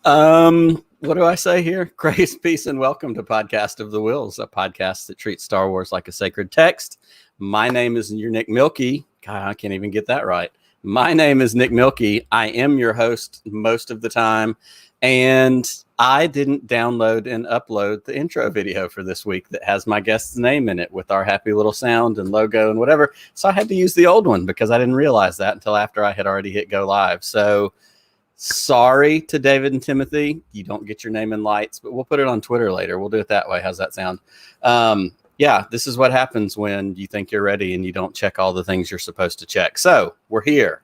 What do I say here? Grace, peace, and welcome to Podcast of the Wills, a podcast that treats Star Wars like a sacred text. My name is your Nick Milky. God, I can't even get that right. My name is Nick Milky. I am your host most of the time, and I didn't download and upload the intro video for this week that has my guest's name in it with our happy little sound and logo and whatever. So I had to use the old one because I didn't realize that until after I had already hit go live. So sorry to David and Timothy. You don't get your name in lights, but we'll put it on Twitter later. We'll do it that way. How's that sound? Yeah, this is what happens when you think you're ready and you don't check all the things you're supposed to check. So we're here.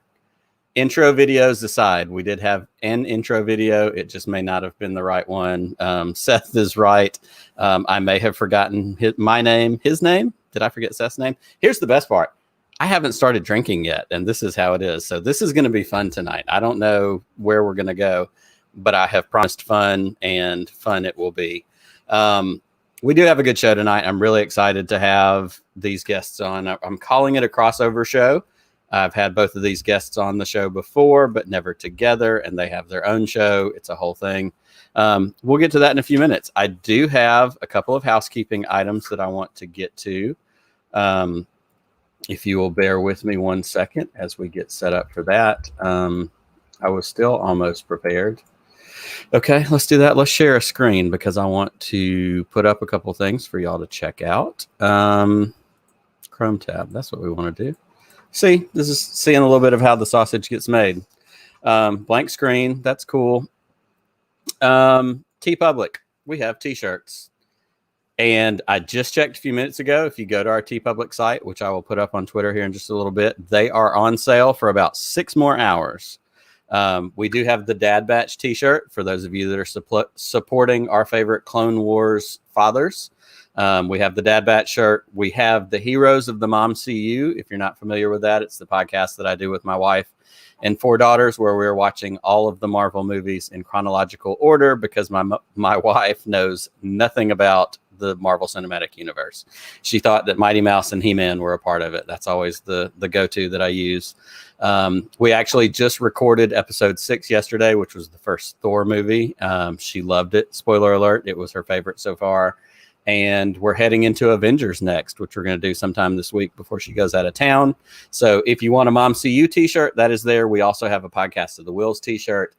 Intro videos aside, we did have an intro video. It just may not have been the right one. Seth is right. I may have forgotten his name. Did I forget Seth's name? Here's the best part. I haven't started drinking yet, and this is how it is. So this is going to be fun tonight. I don't know where we're going to go, but I have promised fun, and fun it will be. We do have a good show tonight. I'm really excited to have these guests on. I'm calling it a crossover show. I've had both of these guests on the show before, but never together, and they have their own show. It's a whole thing. We'll get to that in a few minutes. I do have a couple of housekeeping items that I want to get to. If you will bear with me 1 second as we get set up for that. I was still almost prepared. Okay, let's do that. Let's share a screen because I want to put up a couple things for y'all to check out. Chrome tab, that's what we want to do. See, this is seeing a little bit of how the sausage gets made. Blank screen, that's cool. TeePublic, we have t-shirts. And I just checked a few minutes ago. If you go to our TeePublic site, which I will put up on Twitter here in just a little bit, they are on sale for about 6 more hours. We do have the Dad Batch t-shirt for those of you that are supporting our favorite Clone Wars fathers. We have the Dad Batch shirt. We have the Heroes of the Mom CU. If you're not familiar with that, it's the podcast that I do with my wife and 4 daughters, where we're watching all of the Marvel movies in chronological order because my wife knows nothing about the Marvel Cinematic Universe. She thought that Mighty Mouse and He-Man were a part of it. That's always the go-to that I use. We actually just recorded episode 6 yesterday, which was the first Thor movie. She loved it. Spoiler alert, it was her favorite so far. And we're heading into Avengers next, which we're going to do sometime this week before she goes out of town. So if you want a Mom CU t-shirt, that is there. We also have a Podcast of the Wills t-shirt.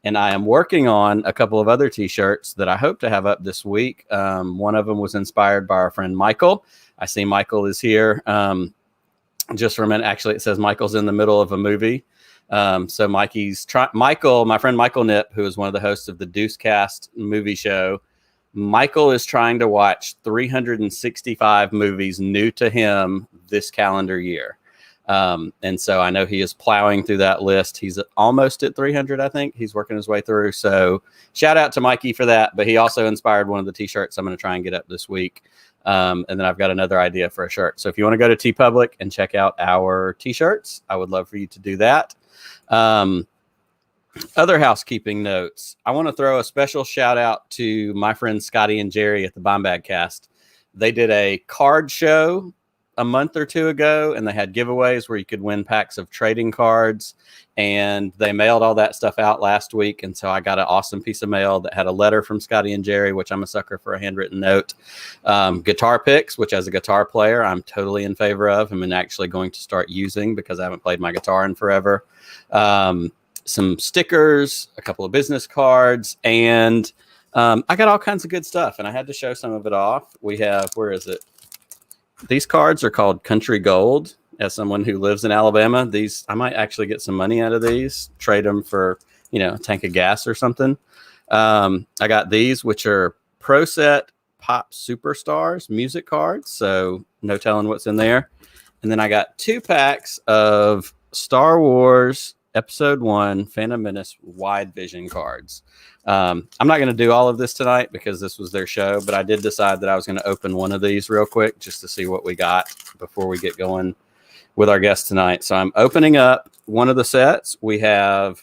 And I am working on a couple of other t-shirts that I hope to have up this week. One of them was inspired by our friend Michael. I see Michael is here. Just for a minute, actually, it says Michael's in the middle of a movie. So Michael, my friend Michael Nipp, who is one of the hosts of the Deucecast movie show, Michael is trying to watch 365 movies new to him this calendar year. And so I know he is plowing through that list. He's almost at 300, I think. He's working his way through. So shout out to Mikey for that. But he also inspired one of the t-shirts I'm going to try and get up this week. And then I've got another idea for a shirt. So if you want to go to TeePublic and check out our t-shirts, I would love for you to do that. Other housekeeping notes. I want to throw a special shout out to my friends Scotty and Jerry at the Bombag Cast. They did a card show a month or 2 ago, and they had giveaways where you could win packs of trading cards, and they mailed all that stuff out last week. And so I got an awesome piece of mail that had a letter from Scotty and Jerry, which I'm a sucker for a handwritten note. Guitar picks, which as a guitar player, I'm totally in favor of. I'm actually going to start using because I haven't played my guitar in forever. Some stickers, a couple of business cards, and I got all kinds of good stuff, and I had to show some of it off. We have, where is it? These cards are called Country Gold. As someone who lives in Alabama, I might actually get some money out of these, trade them for, a tank of gas or something. I got these, which are Pro Set Pop Superstars music cards. So no telling what's in there. And then I got 2 packs of Star Wars Episode 1 Phantom Menace Wide Vision cards. I'm not going to do all of this tonight because this was their show, but I did decide that I was going to open one of these real quick just to see what we got before we get going with our guest tonight. So I'm opening up one of the sets. We have,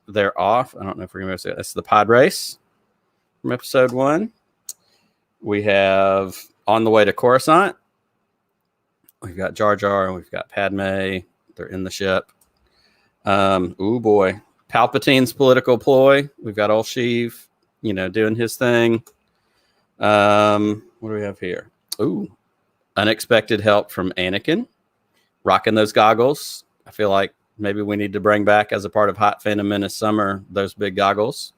they're off. I don't know if we're going to see it. That's the Pod Race from Episode 1. We have On the Way to Coruscant. We've got Jar Jar and we've got Padme. They're in the ship. Ooh boy. Palpatine's political ploy. We've got old Sheev, doing his thing. What do we have here? Ooh, unexpected help from Anakin, rocking those goggles. I feel like maybe we need to bring back, as a part of Hot Phantom Menace Summer, those big goggles.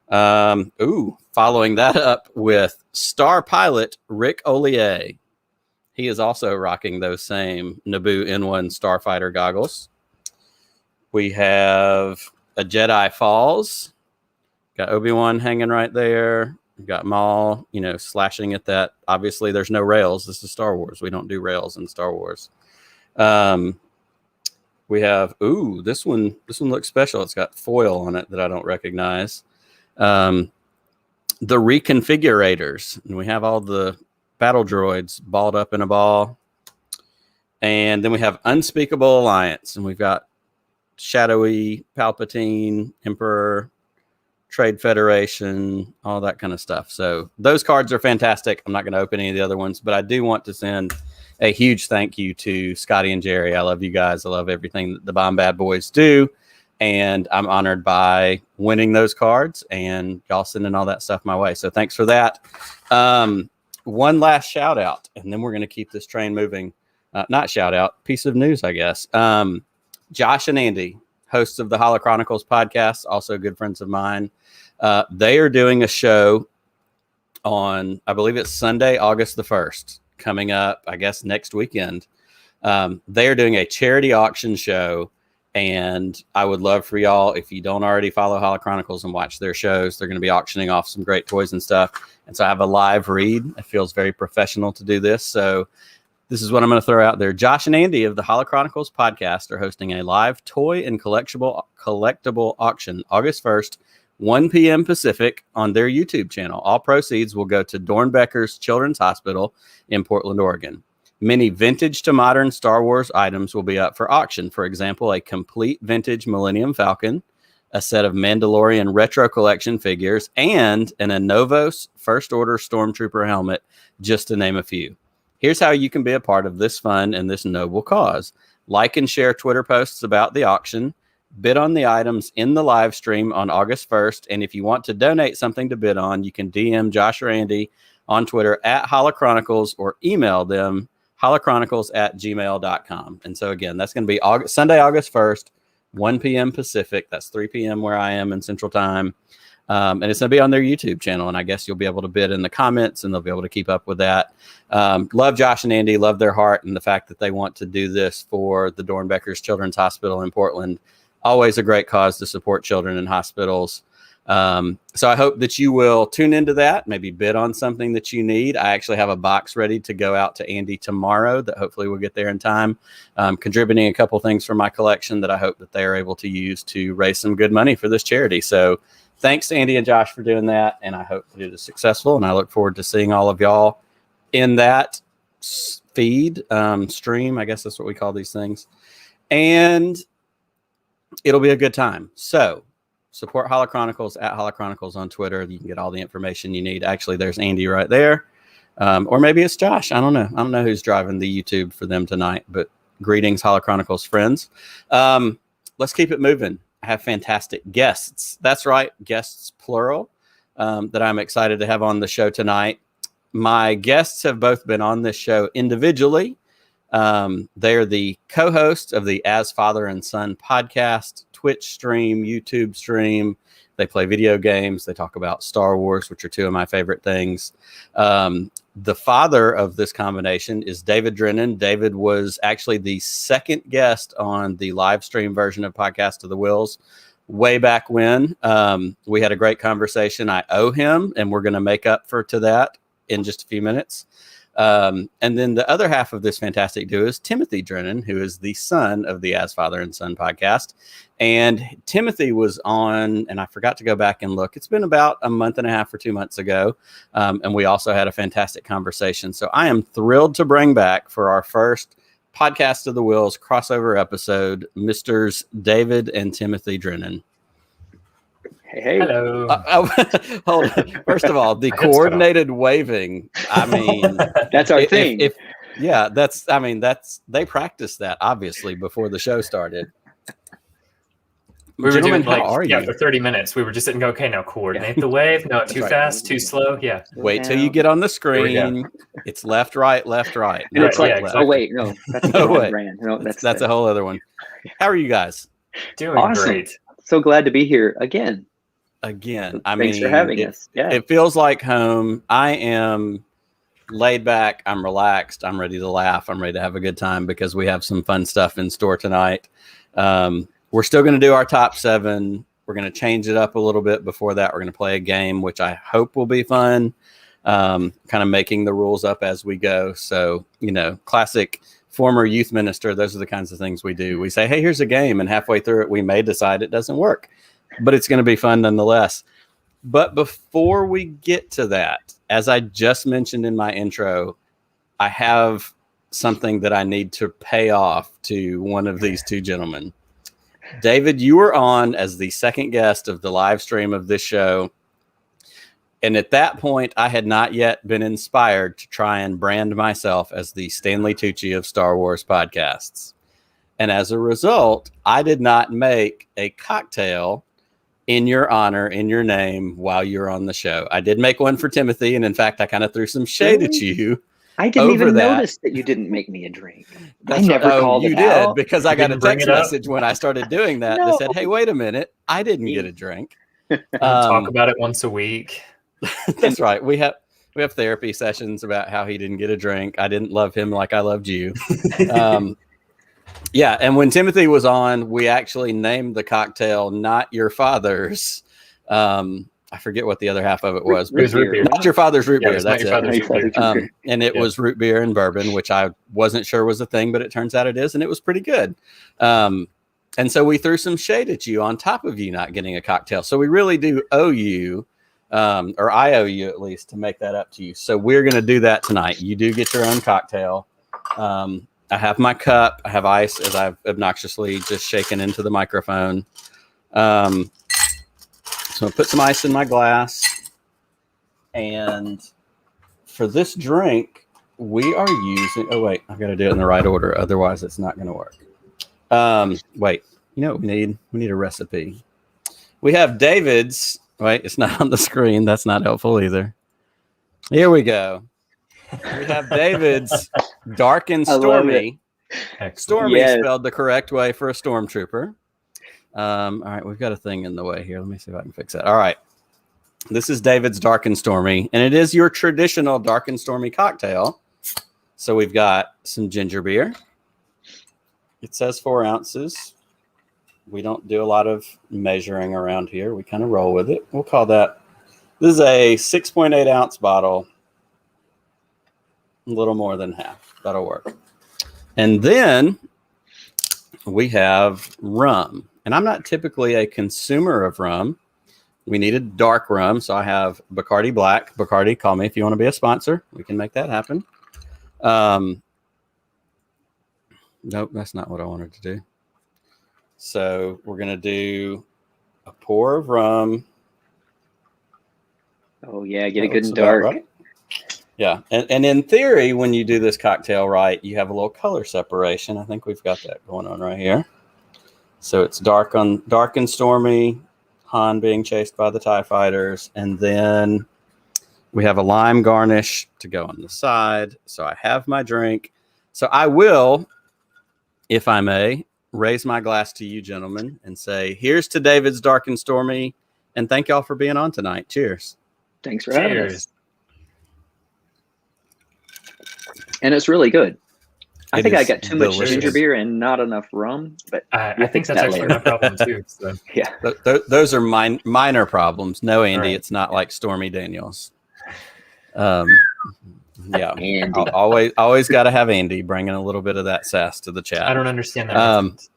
Following that up with star pilot Rick Ollier. He is also rocking those same Naboo N1 starfighter goggles. We have a Jedi Falls. Got Obi-Wan hanging right there. We've got Maul, slashing at that. Obviously, there's no rails. This is Star Wars. We don't do rails in Star Wars. We have, this one looks special. It's got foil on it that I don't recognize. The Reconfigurators. And we have all the battle droids balled up in a ball. And then we have Unspeakable Alliance. And we've got Shadowy, Palpatine, Emperor, Trade Federation, all that kind of stuff. So those cards are fantastic. I'm not going to open any of the other ones, but I do want to send a huge thank you to Scotty and Jerry. I love you guys. I love everything that the Bomb Bad Boys do. And I'm honored by winning those cards and y'all sending all that stuff my way. So thanks for that. One last shout out, and then we're going to keep this train moving. Not shout out, piece of news, I guess. Josh and Andy, hosts of the Chronicles podcast, also good friends of mine. They are doing a show on, I believe it's Sunday, August the 1st, coming up, I guess, next weekend. They are doing a charity auction show, and I would love for y'all, if you don't already follow Chronicles and watch their shows, they're going to be auctioning off some great toys and stuff. And so I have a live read. It feels very professional to do this. So this is what I'm going to throw out there. Josh and Andy of the Chronicles podcast are hosting a live toy and collectible auction August 1st, 1 p.m. Pacific on their YouTube channel. All proceeds will go to Dornbecker's Children's Hospital in Portland, Oregon. Many vintage to modern Star Wars items will be up for auction. For example, a complete vintage Millennium Falcon, a set of Mandalorian retro collection figures, and an Anovos First Order Stormtrooper helmet, just to name a few. Here's how you can be a part of this fun and this noble cause. Like and share Twitter posts about the auction. Bid on the items in the live stream on August 1st. And if you want to donate something to bid on, you can DM Josh or Andy on Twitter at Chronicles or email them holochronicles@gmail.com. And so again, that's going to be Sunday, August 1st, 1 p.m. Pacific. That's 3 p.m. where I am in Central Time. And it's going to be on their YouTube channel. And I guess you'll be able to bid in the comments and they'll be able to keep up with that. Love Josh and Andy, love their heart and the fact that they want to do this for the Dornbecker's Children's Hospital in Portland. Always a great cause to support children in hospitals. So I hope that you will tune into that, maybe bid on something that you need. I actually have a box ready to go out to Andy tomorrow that hopefully we'll get there in time, contributing a couple things from my collection that I hope that they are able to use to raise some good money for this charity. So thanks to Andy and Josh for doing that. And I hope that it is successful. And I look forward to seeing all of y'all in that feed, stream. I guess that's what we call these things. And it'll be a good time. So support Chronicles at Chronicles on Twitter. You can get all the information you need. Actually, there's Andy right there. Or maybe it's Josh. I don't know. I don't know who's driving the YouTube for them tonight, but greetings, Chronicles friends. Let's keep it moving. I have fantastic guests. That's right. Guests, plural, that I'm excited to have on the show tonight. My guests have both been on this show individually. They're the co-hosts of the As Father and Son podcast, Twitch stream, YouTube stream. They play video games. They talk about Star Wars, which are two of my favorite things. The father of this combination is David Drennan. David was actually the second guest on the live stream version of Podcast of the Wills way back when. We had a great conversation. I owe him, and we're going to make up to that in just a few minutes. And then the other half of this fantastic duo is Timothy Drennan, who is the son of the As Father and Son podcast. And Timothy was on, and I forgot to go back and look. It's been about a month and a half or 2 months ago. And we also had a fantastic conversation. So I am thrilled to bring back for our first Podcast of the Wills crossover episode, Misters David and Timothy Drennan. Hey. Hello. Hold on. First of all, the coordinated waving. I mean, that's our thing. They practiced that obviously before the show started. We were Gentlemen, doing how are you? for 30 minutes. We were just sitting, okay, now coordinate the wave. No, too fast, too slow. Yeah. Wait till you get on the screen. It's left, right, left, right. And it's like, exactly. oh wait, no, that's the wrong brand. No, that's a whole other one. How are you guys? Doing awesome. Great. So glad to be here again. Thanks for having us. Yeah. It feels like home. I am laid back. I'm relaxed. I'm ready to laugh. I'm ready to have a good time because we have some fun stuff in store tonight. We're still going to do our top 7. We're going to change it up a little bit. Before that, we're going to play a game, which I hope will be fun. Kind of making the rules up as we go. So, classic former youth minister. Those are the kinds of things we do. We say, hey, here's a game. And halfway through it, we may decide it doesn't work, but it's going to be fun nonetheless. But before we get to that, as I just mentioned in my intro, I have something that I need to pay off to one of these two gentlemen. David, you were on as the second guest of the live stream of this show. And at that point, I had not yet been inspired to try and brand myself as the Stanley Tucci of Star Wars podcasts. And as a result, I did not make a cocktail in your honor, in your name, while you're on the show. I did make one for Timothy. And in fact, I kind of threw some shade at you. I didn't even notice that you didn't make me a drink. I never called it out. You did, because I got a text message when I started doing that that said, hey, wait a minute, I didn't get a drink. Talk about it once a week. That's right. We have therapy sessions about how he didn't get a drink. I didn't love him like I loved you. Yeah, and when Timothy was on, we actually named the cocktail Not Your Father's. I forget what the other half of it was. It was root beer. Not Your Father's root beer. That's it. And it was root beer and bourbon, which I wasn't sure was a thing, but it turns out it is, and it was pretty good. And so we threw some shade at you on top of you not getting a cocktail. So we really do owe you, or I owe you at least, to make that up to you. So we're going to do that tonight. You do get your own cocktail. I have my cup. I have ice, as I've obnoxiously just shaken into the microphone. So I'll put some ice in my glass. And for this drink, we are using... Oh, wait. I've got to do it in the right order. Otherwise, it's not going to work. Wait. You know what we need? We need a recipe. We have David's... Wait, it's not on the screen. That's not helpful either. Here we go. We have David's Dark and Stormy. Stormy spelled the correct way for a stormtrooper. All right, we've got a thing in the way here. Let me see if I can fix that. All right. This is David's Dark and Stormy, and it is your traditional Dark and Stormy cocktail. So we've got some ginger beer. It says 4 ounces. We don't do a lot of measuring around here. We kind of roll with it. We'll call that. This is a 6.8 ounce bottle. A little more than half. That'll work. And then we have rum. And I'm not typically a consumer of rum. We needed dark rum. So I have Bacardi Black. Bacardi, call me if you want to be a sponsor. We can make that happen. Nope, that's not what I wanted to do. So we're going to do a pour of rum. Oh, yeah. Get it good and dark. Right. Yeah. And in theory, when you do this cocktail right, you have a little color separation. I think we've got that going on right here. So it's dark and stormy, Han being chased by the TIE fighters. And then we have a lime garnish to go on the side. So I have my drink. So I will, if I may, raise my glass to you gentlemen and say, here's to David's Dark and Stormy. And thank y'all for being on tonight. Cheers. Thanks for having us. And it's really good. I think I got too much ginger beer and not enough rum, but I think that's actually my problem too. So. Yeah, those are minor problems. No, Andy, It's not like Stormy Daniels. Yeah, Andy. always got to have Andy bringing a little bit of that sass to the chat. I don't understand that.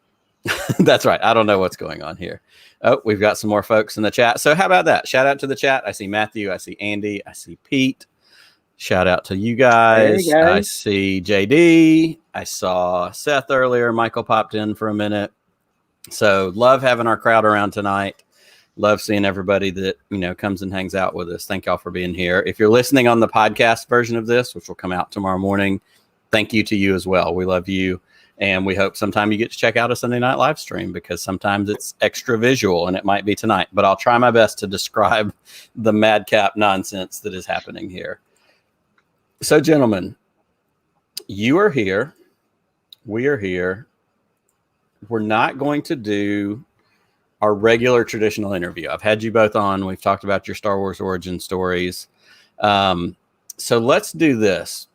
That's right. I don't know what's going on here. Oh, we've got some more folks in the chat. So how about that? Shout out to the chat. I see Matthew. I see Andy. I see Pete. Shout out to you guys. Hey, guys. I see JD. I saw Seth earlier. Michael popped in for a minute. So love having our crowd around tonight. Love seeing everybody that, comes and hangs out with us. Thank y'all for being here. If you're listening on the podcast version of this, which will come out tomorrow morning, thank you to you as well. We love you. And we hope sometime you get to check out a Sunday night live stream, because sometimes it's extra visual, and it might be tonight. But I'll try my best to describe the madcap nonsense that is happening here. So, gentlemen, you are here. We are here. We're not going to do our regular traditional interview. I've had you both on. We've talked about your Star Wars origin stories. So let's do this.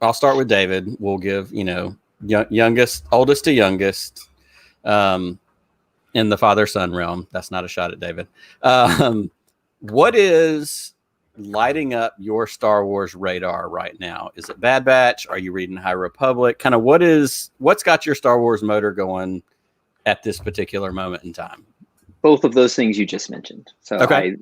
I'll start with David. We'll give, oldest to youngest, in the father-son realm. That's not a shot at David. What is lighting up your Star Wars radar right now? Is it Bad Batch? Are you reading High Republic? Kind of what's got your Star Wars motor going at this particular moment in time? Both of those things you just mentioned. So okay.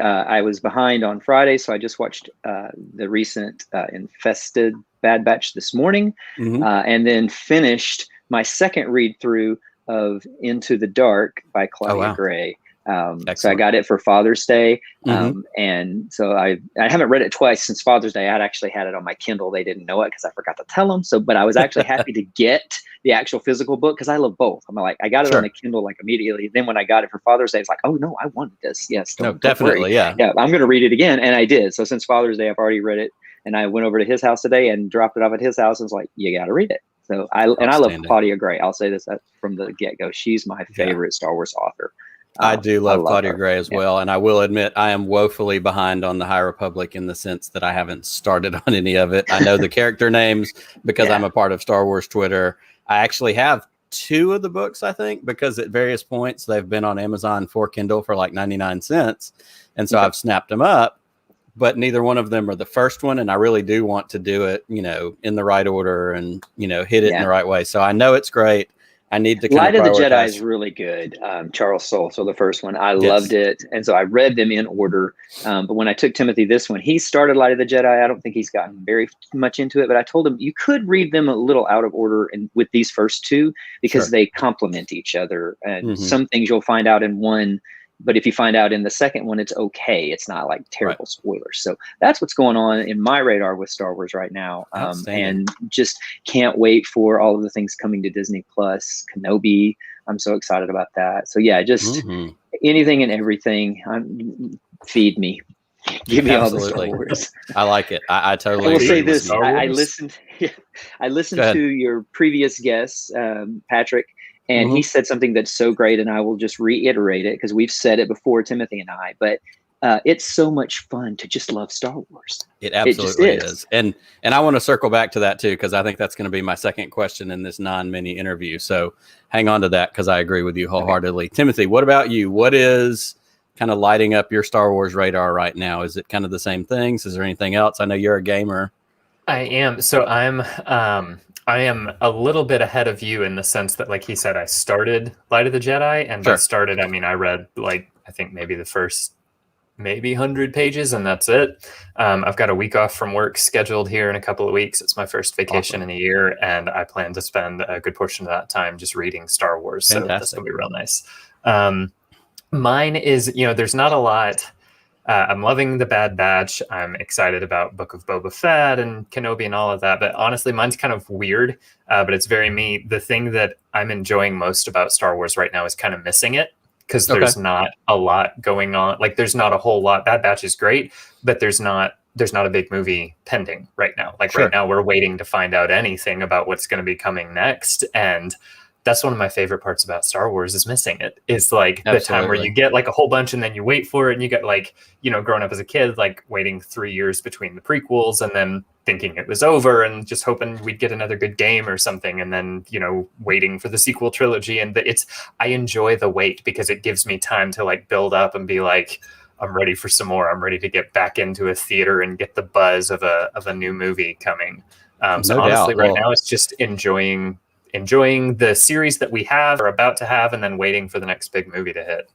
I was behind on Friday, so I just watched the recent Infested Bad Batch this morning, and then finished my second read through of Into the Dark by Claudia Gray. So I got it for Father's Day. And so I haven't read it twice since Father's Day. I had actually had it on my Kindle. They didn't know it because I forgot to tell them. But I was actually happy to get the actual physical book, because I love both. I'm like, I got it on the Kindle like immediately. Then when I got it for Father's Day, it's like, oh no, I wanted this. Yes. Definitely. Yeah. I'm going to read it again. And I did. So since Father's Day, I've already read it. And I went over to his house today and dropped it off at his house and was like, you got to read it. So I love Claudia Gray. I'll say this from the get-go. She's my favorite Star Wars author. I do love Claudia Gray as well. And I will admit, I am woefully behind on the High Republic, in the sense that I haven't started on any of it. I know the character names because I'm a part of Star Wars Twitter. I actually have 2 of the books, I think, because at various points they've been on Amazon for Kindle for like 99 cents. And so I've snapped them up, but neither one of them are the first one. And I really do want to do it, in the right order and, hit it in the right way. So I know it's great. I need to Light of the Jedi is really good. Charles Soule, so the first one, I loved it, and so I read them in order. But when I took Timothy this one, he started Light of the Jedi. I don't think he's gotten very much into it, but I told him you could read them a little out of order and with these first 2, because they complement each other, and some things you'll find out in one. But if you find out in the second one, it's okay. It's not like terrible spoilers. So that's what's going on in my radar with Star Wars right now. And just can't wait for all of the things coming to Disney Plus. Kenobi, I'm so excited about that. So yeah, just anything and everything. Feed me. Give me all the Star Wars. I like it. I totally I will agree say with this. Star Wars. I listened to your previous guest, Patrick. And he said something that's so great, and I will just reiterate it because we've said it before, Timothy and I, but it's so much fun to just love Star Wars. It absolutely is. And I want to circle back to that too, because I think that's going to be my second question in this non-mini interview. So hang on to that, because I agree with you wholeheartedly. Okay. Timothy, what about you? What is kind of lighting up your Star Wars radar right now? Is it kind of the same things? Is there anything else? I know you're a gamer. I am. So I am a little bit ahead of you in the sense that, like he said, I started Light of the Jedi, and by started, I mean, I read I think maybe the first 100 pages, and that's it. I've got a week off from work scheduled here in a couple of weeks. It's my first vacation in a year, and I plan to spend a good portion of that time just reading Star Wars. Fantastic. So that's going to be real nice. Mine is, there's not a lot. I'm loving the Bad Batch. I'm excited about Book of Boba Fett and Kenobi and all of that. But honestly, mine's kind of weird, but it's very me. The thing that I'm enjoying most about Star Wars right now is kind of missing it, because there's not a lot going on. Like, there's not a whole lot. Bad Batch is great, but there's not a big movie pending right now. Like right now, we're waiting to find out anything about what's going to be coming next. And that's one of my favorite parts about Star Wars, is missing it. It's like the time where you get like a whole bunch and then you wait for it, and you get like, growing up as a kid, like waiting 3 years between the prequels and then thinking it was over and just hoping we'd get another good game or something. And then, waiting for the sequel trilogy. And I enjoy the wait, because it gives me time to like build up and be like, I'm ready for some more. I'm ready to get back into a theater and get the buzz of a new movie coming. So honestly, right now it's just enjoying the series that we have or about to have, and then waiting for the next big movie to hit.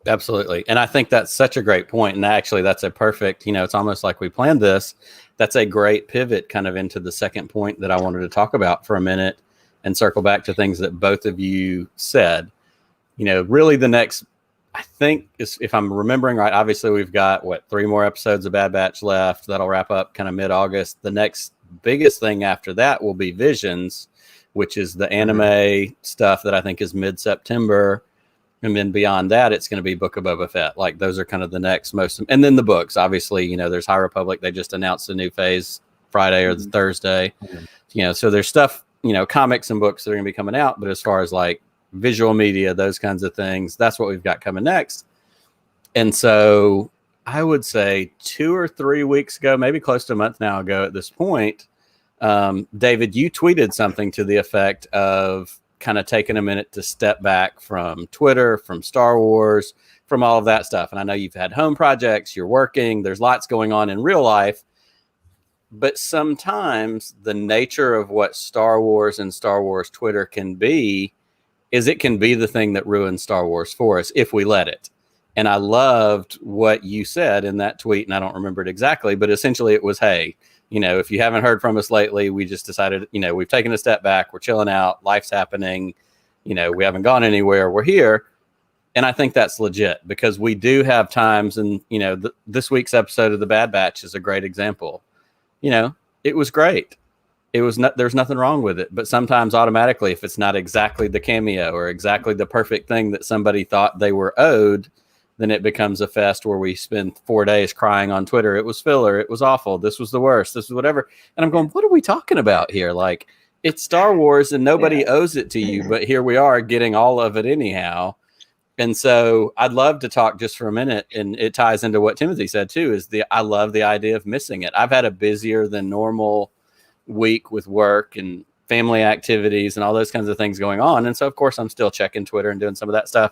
Absolutely. And I think that's such a great point. And actually, that's a perfect, it's almost like we planned this. That's a great pivot kind of into the second point that I wanted to talk about for a minute and circle back to things that both of you said. Really the next, I think, is, if I'm remembering right, obviously we've got 3 more episodes of Bad Batch left. That'll wrap up kind of mid-August. The next biggest thing after that will be Visions, which is the anime stuff that I think is mid-September. And then beyond that, it's going to be Book of Boba Fett. Like those are kind of the next most, and then the books, obviously, you know, there's High Republic. They just announced a new phase Friday or the Thursday, you know, so there's stuff, you know, comics and books that are going to be coming out. But as far as like visual media, those kinds of things, that's what we've got coming next. And so I would say 2 or 3 weeks ago, maybe close to a month now ago at this point, David, you tweeted something to the effect of kind of taking a minute to step back from Twitter, from Star Wars, from all of that stuff. And I know you've had home projects, you're working, there's lots going on in real life. But sometimes the nature of what Star Wars and Star Wars Twitter can be is it can be the thing that ruins Star Wars for us if we let it. And I loved what you said in that tweet, and I don't remember it exactly, but essentially it was, hey, you know, if you haven't heard from us lately, we just decided, you know, we've taken a step back, we're chilling out, life's happening, you know, we haven't gone anywhere, we're here. And I think that's legit because we do have times, and, you know, this week's episode of The Bad Batch is a great example. You know, it was great. It was not, there's nothing wrong with it, but sometimes automatically, if it's not exactly the cameo or exactly the perfect thing that somebody thought they were owed, then it becomes a fest where we spend 4 days crying on Twitter. It was filler. It was awful. This was the worst. This is whatever. And I'm going, what are we talking about here? Like, it's Star Wars and nobody owes it to you, but here we are getting all of it anyhow. And so I'd love to talk just for a minute, and it ties into what Timothy said too, is I love the idea of missing it. I've had a busier than normal week with work and family activities and all those kinds of things going on. And so of course I'm still checking Twitter and doing some of that stuff,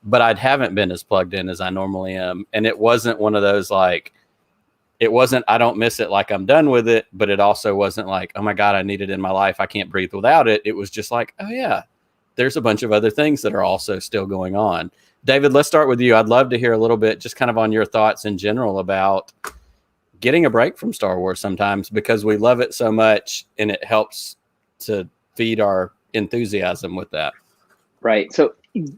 but I haven't been as plugged in as I normally am. And it wasn't one of those, like, it wasn't, I don't miss it like I'm done with it, but it also wasn't like, oh my God, I need it in my life, I can't breathe without it. It was just like, oh yeah, there's a bunch of other things that are also still going on. David, let's start with you. I'd love to hear a little bit just kind of on your thoughts in general about getting a break from Star Wars sometimes because we love it so much and it helps to feed our enthusiasm with that. Right. So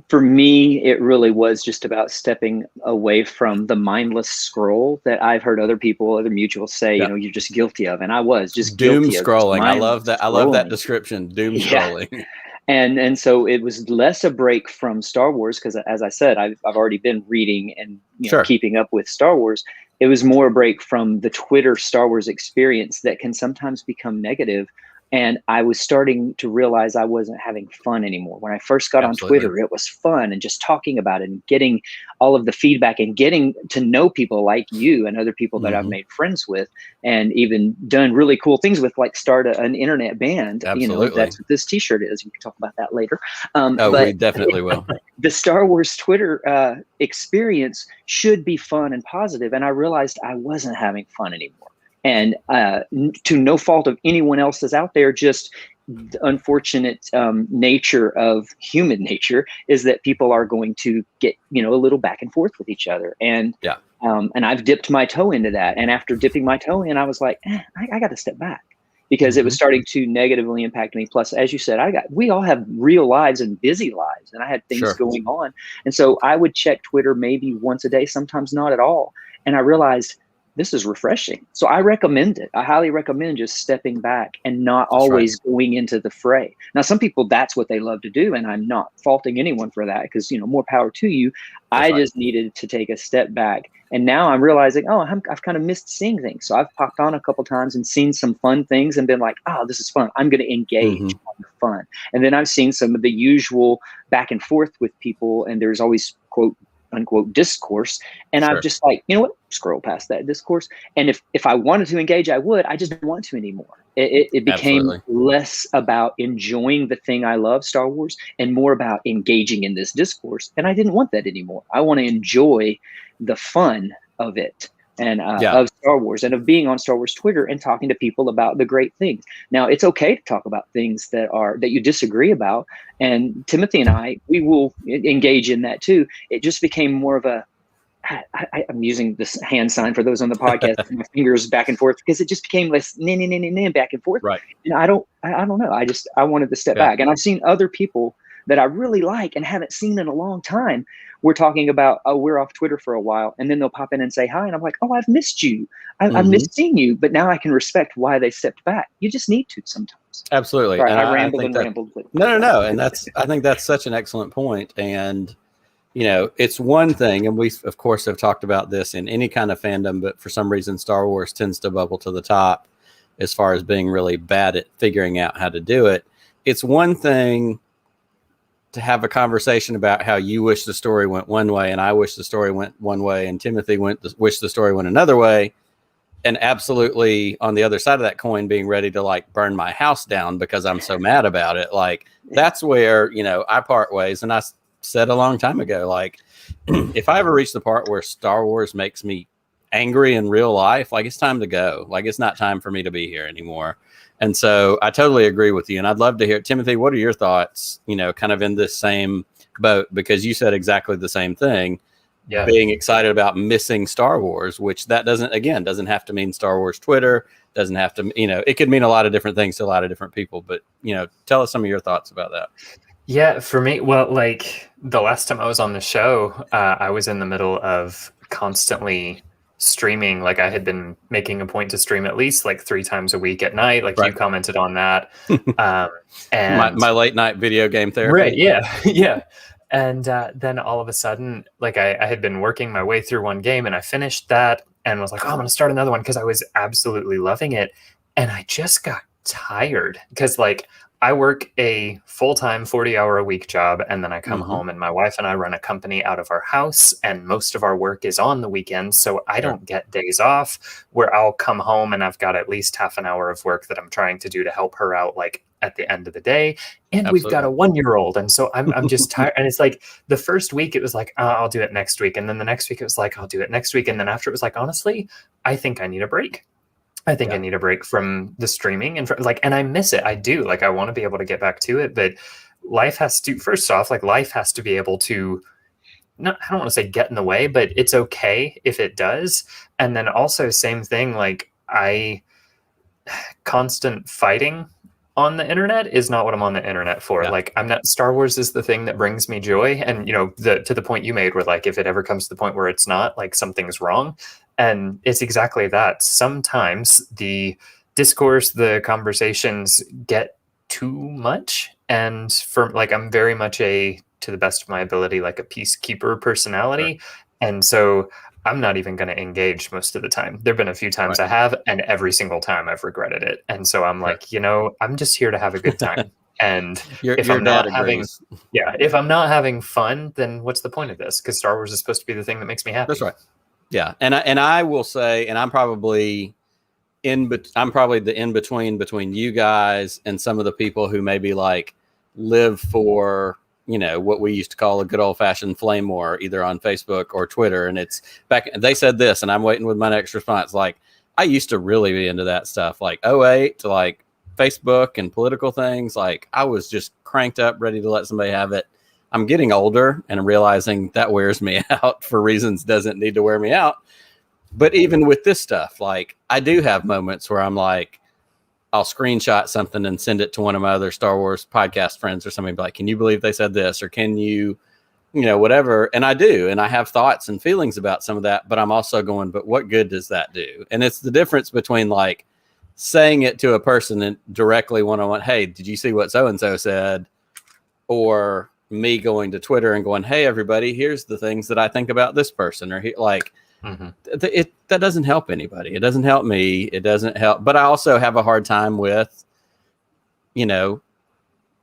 for me, it really was just about stepping away from the mindless scroll that I've heard other mutuals say, you know, you're just guilty of. And I was just doom guilty scrolling. Of I love that. I love that description. Doom scrolling. And so it was less a break from Star Wars because, as I said, I've already been reading and keeping up with Star Wars. It was more a break from the Twitter Star Wars experience that can sometimes become negative. And I was starting to realize I wasn't having fun anymore. When I first got on Twitter, it was fun and just talking about it and getting all of the feedback and getting to know people like you and other people that I've made friends with and even done really cool things with, like start an internet band. You know, that's what this t-shirt is. We can talk about that later. But we definitely will. The Star Wars Twitter experience should be fun and positive. And I realized I wasn't having fun anymore. And to no fault of anyone else's out there, just the unfortunate nature of human nature is that people are going to get, a little back and forth with each other. And and I've dipped my toe into that. And after dipping my toe in, I was like, I got to step back because it was starting to negatively impact me. Plus, as you said, we all have real lives and busy lives, and I had things going on. And so I would check Twitter maybe once a day, sometimes not at all. And I realized, this is refreshing. So I recommend it. I highly recommend just stepping back and not always going into the fray. Now, some people, that's what they love to do. And I'm not faulting anyone for that because, more power to you. I just needed to take a step back. And now I'm realizing, I've kind of missed seeing things. So I've popped on a couple times and seen some fun things and been like, this is fun. I'm going to engage on the fun. And then I've seen some of the usual back and forth with people. And there's always, quote, unquote, discourse. And I'm just like, you know what, scroll past that discourse. And if I wanted to engage, I would. I just don't want to anymore. It became less about enjoying the thing I love, Star Wars, and more about engaging in this discourse. And I didn't want that anymore. I want to enjoy the fun of it and of Star Wars and of being on Star Wars Twitter and talking to people about the great things. Now, it's okay to talk about things that you disagree about. And Timothy and we will engage in that too. It just became more of I'm using this hand sign for those on the podcast, my fingers back and forth, because it just became less back and forth. Right. And I don't know. I wanted to step back. And I've seen other people that I really like and haven't seen in a long time, we're talking about, oh, we're off Twitter for a while. And then they'll pop in and say hi. And I'm like, oh, I've missed you. I've missed seeing you. But now I can respect why they stepped back. You just need to sometimes. Absolutely. Right, And I rambled and rambled. No. And I think that's such an excellent point. And, it's one thing, and we, of course, have talked about this in any kind of fandom, but for some reason, Star Wars tends to bubble to the top as far as being really bad at figuring out how to do it. It's one thing to have a conversation about how you wish the story went one way and I wish the story went one way and Timothy wish the story went another way, and absolutely on the other side of that coin being ready to like burn my house down because I'm so mad about it. Like that's where, I part ways. And I said a long time ago, like if I ever reach the part where Star Wars makes me angry in real life, like it's time to go. Like it's not time for me to be here anymore. And so I totally agree with you. And I'd love to hear, Timothy, what are your thoughts, kind of in this same boat? Because you said exactly the same thing, being excited about missing Star Wars, which that doesn't have to mean Star Wars Twitter, doesn't have to, it could mean a lot of different things to a lot of different people. But, tell us some of your thoughts about that. Yeah, for me, well, like the last time I was on the show, I was in the middle of constantly streaming. Like I had been making a point to stream at least like 3 times a week at night. Like you commented on that. And my late night video game therapy. Right. Yeah. Yeah. And then all of a sudden, like I had been working my way through one game and I finished that and was like, oh, I'm going to start another one because I was absolutely loving it. And I just got tired because like I work a full-time 40-hour-a-week job, and then I come home, and my wife and I run a company out of our house, and most of our work is on the weekends, so I don't get days off where I'll come home and I've got at least half an hour of work that I'm trying to do to help her out, like at the end of the day. And we've got a 1-year-old, and so I'm just tired. And it's like the first week it was like, oh, I'll do it next week, and then the next week it was like, I'll do it next week, and then after it was like, honestly, I think I need a break. I think I need a break from the streaming and and I miss it. I do. Like, I want to be able to get back to it, but life has to, first off, like life has to be able to I don't want to say get in the way, but it's okay if it does. And then also same thing, like constant fighting on the internet is not what I'm on the internet for. Yeah. Like Star Wars is the thing that brings me joy. And, to the point you made where like, if it ever comes to the point where it's not, like something's wrong. And it's exactly that. Sometimes the discourse, the conversations get too much. And for like, I'm very much to the best of my ability, like a peacekeeper personality. Sure. And so I'm not even going to engage most of the time. There've been a few times I have, and every single time I've regretted it. And so I'm like, I'm just here to have a good time. And if I'm not having fun, then what's the point of this? Because Star Wars is supposed to be the thing that makes me happy. That's right. Yeah. And I will say, and I'm probably the in-between between you guys and some of the people who maybe like live for, what we used to call a good old fashioned flame war, either on Facebook or Twitter. And it's back, they said this, and I'm waiting with my next response. Like, I used to really be into that stuff, like 2008 to like Facebook and political things. Like I was just cranked up, ready to let somebody have it. I'm getting older and I'm realizing that wears me out for reasons doesn't need to wear me out. But even with this stuff, like I do have moments where I'm like, I'll screenshot something and send it to one of my other Star Wars podcast friends or something, like, can you believe they said this? Or can you, whatever. And I do. And I have thoughts and feelings about some of that, but I'm also going, but what good does that do? And it's the difference between like saying it to a person and directly one-on-one, hey, did you see what so-and-so said? Or me going to Twitter and going, hey, everybody, here's the things that I think about this person. Or that doesn't help anybody. It doesn't help me. It doesn't help. But I also have a hard time with,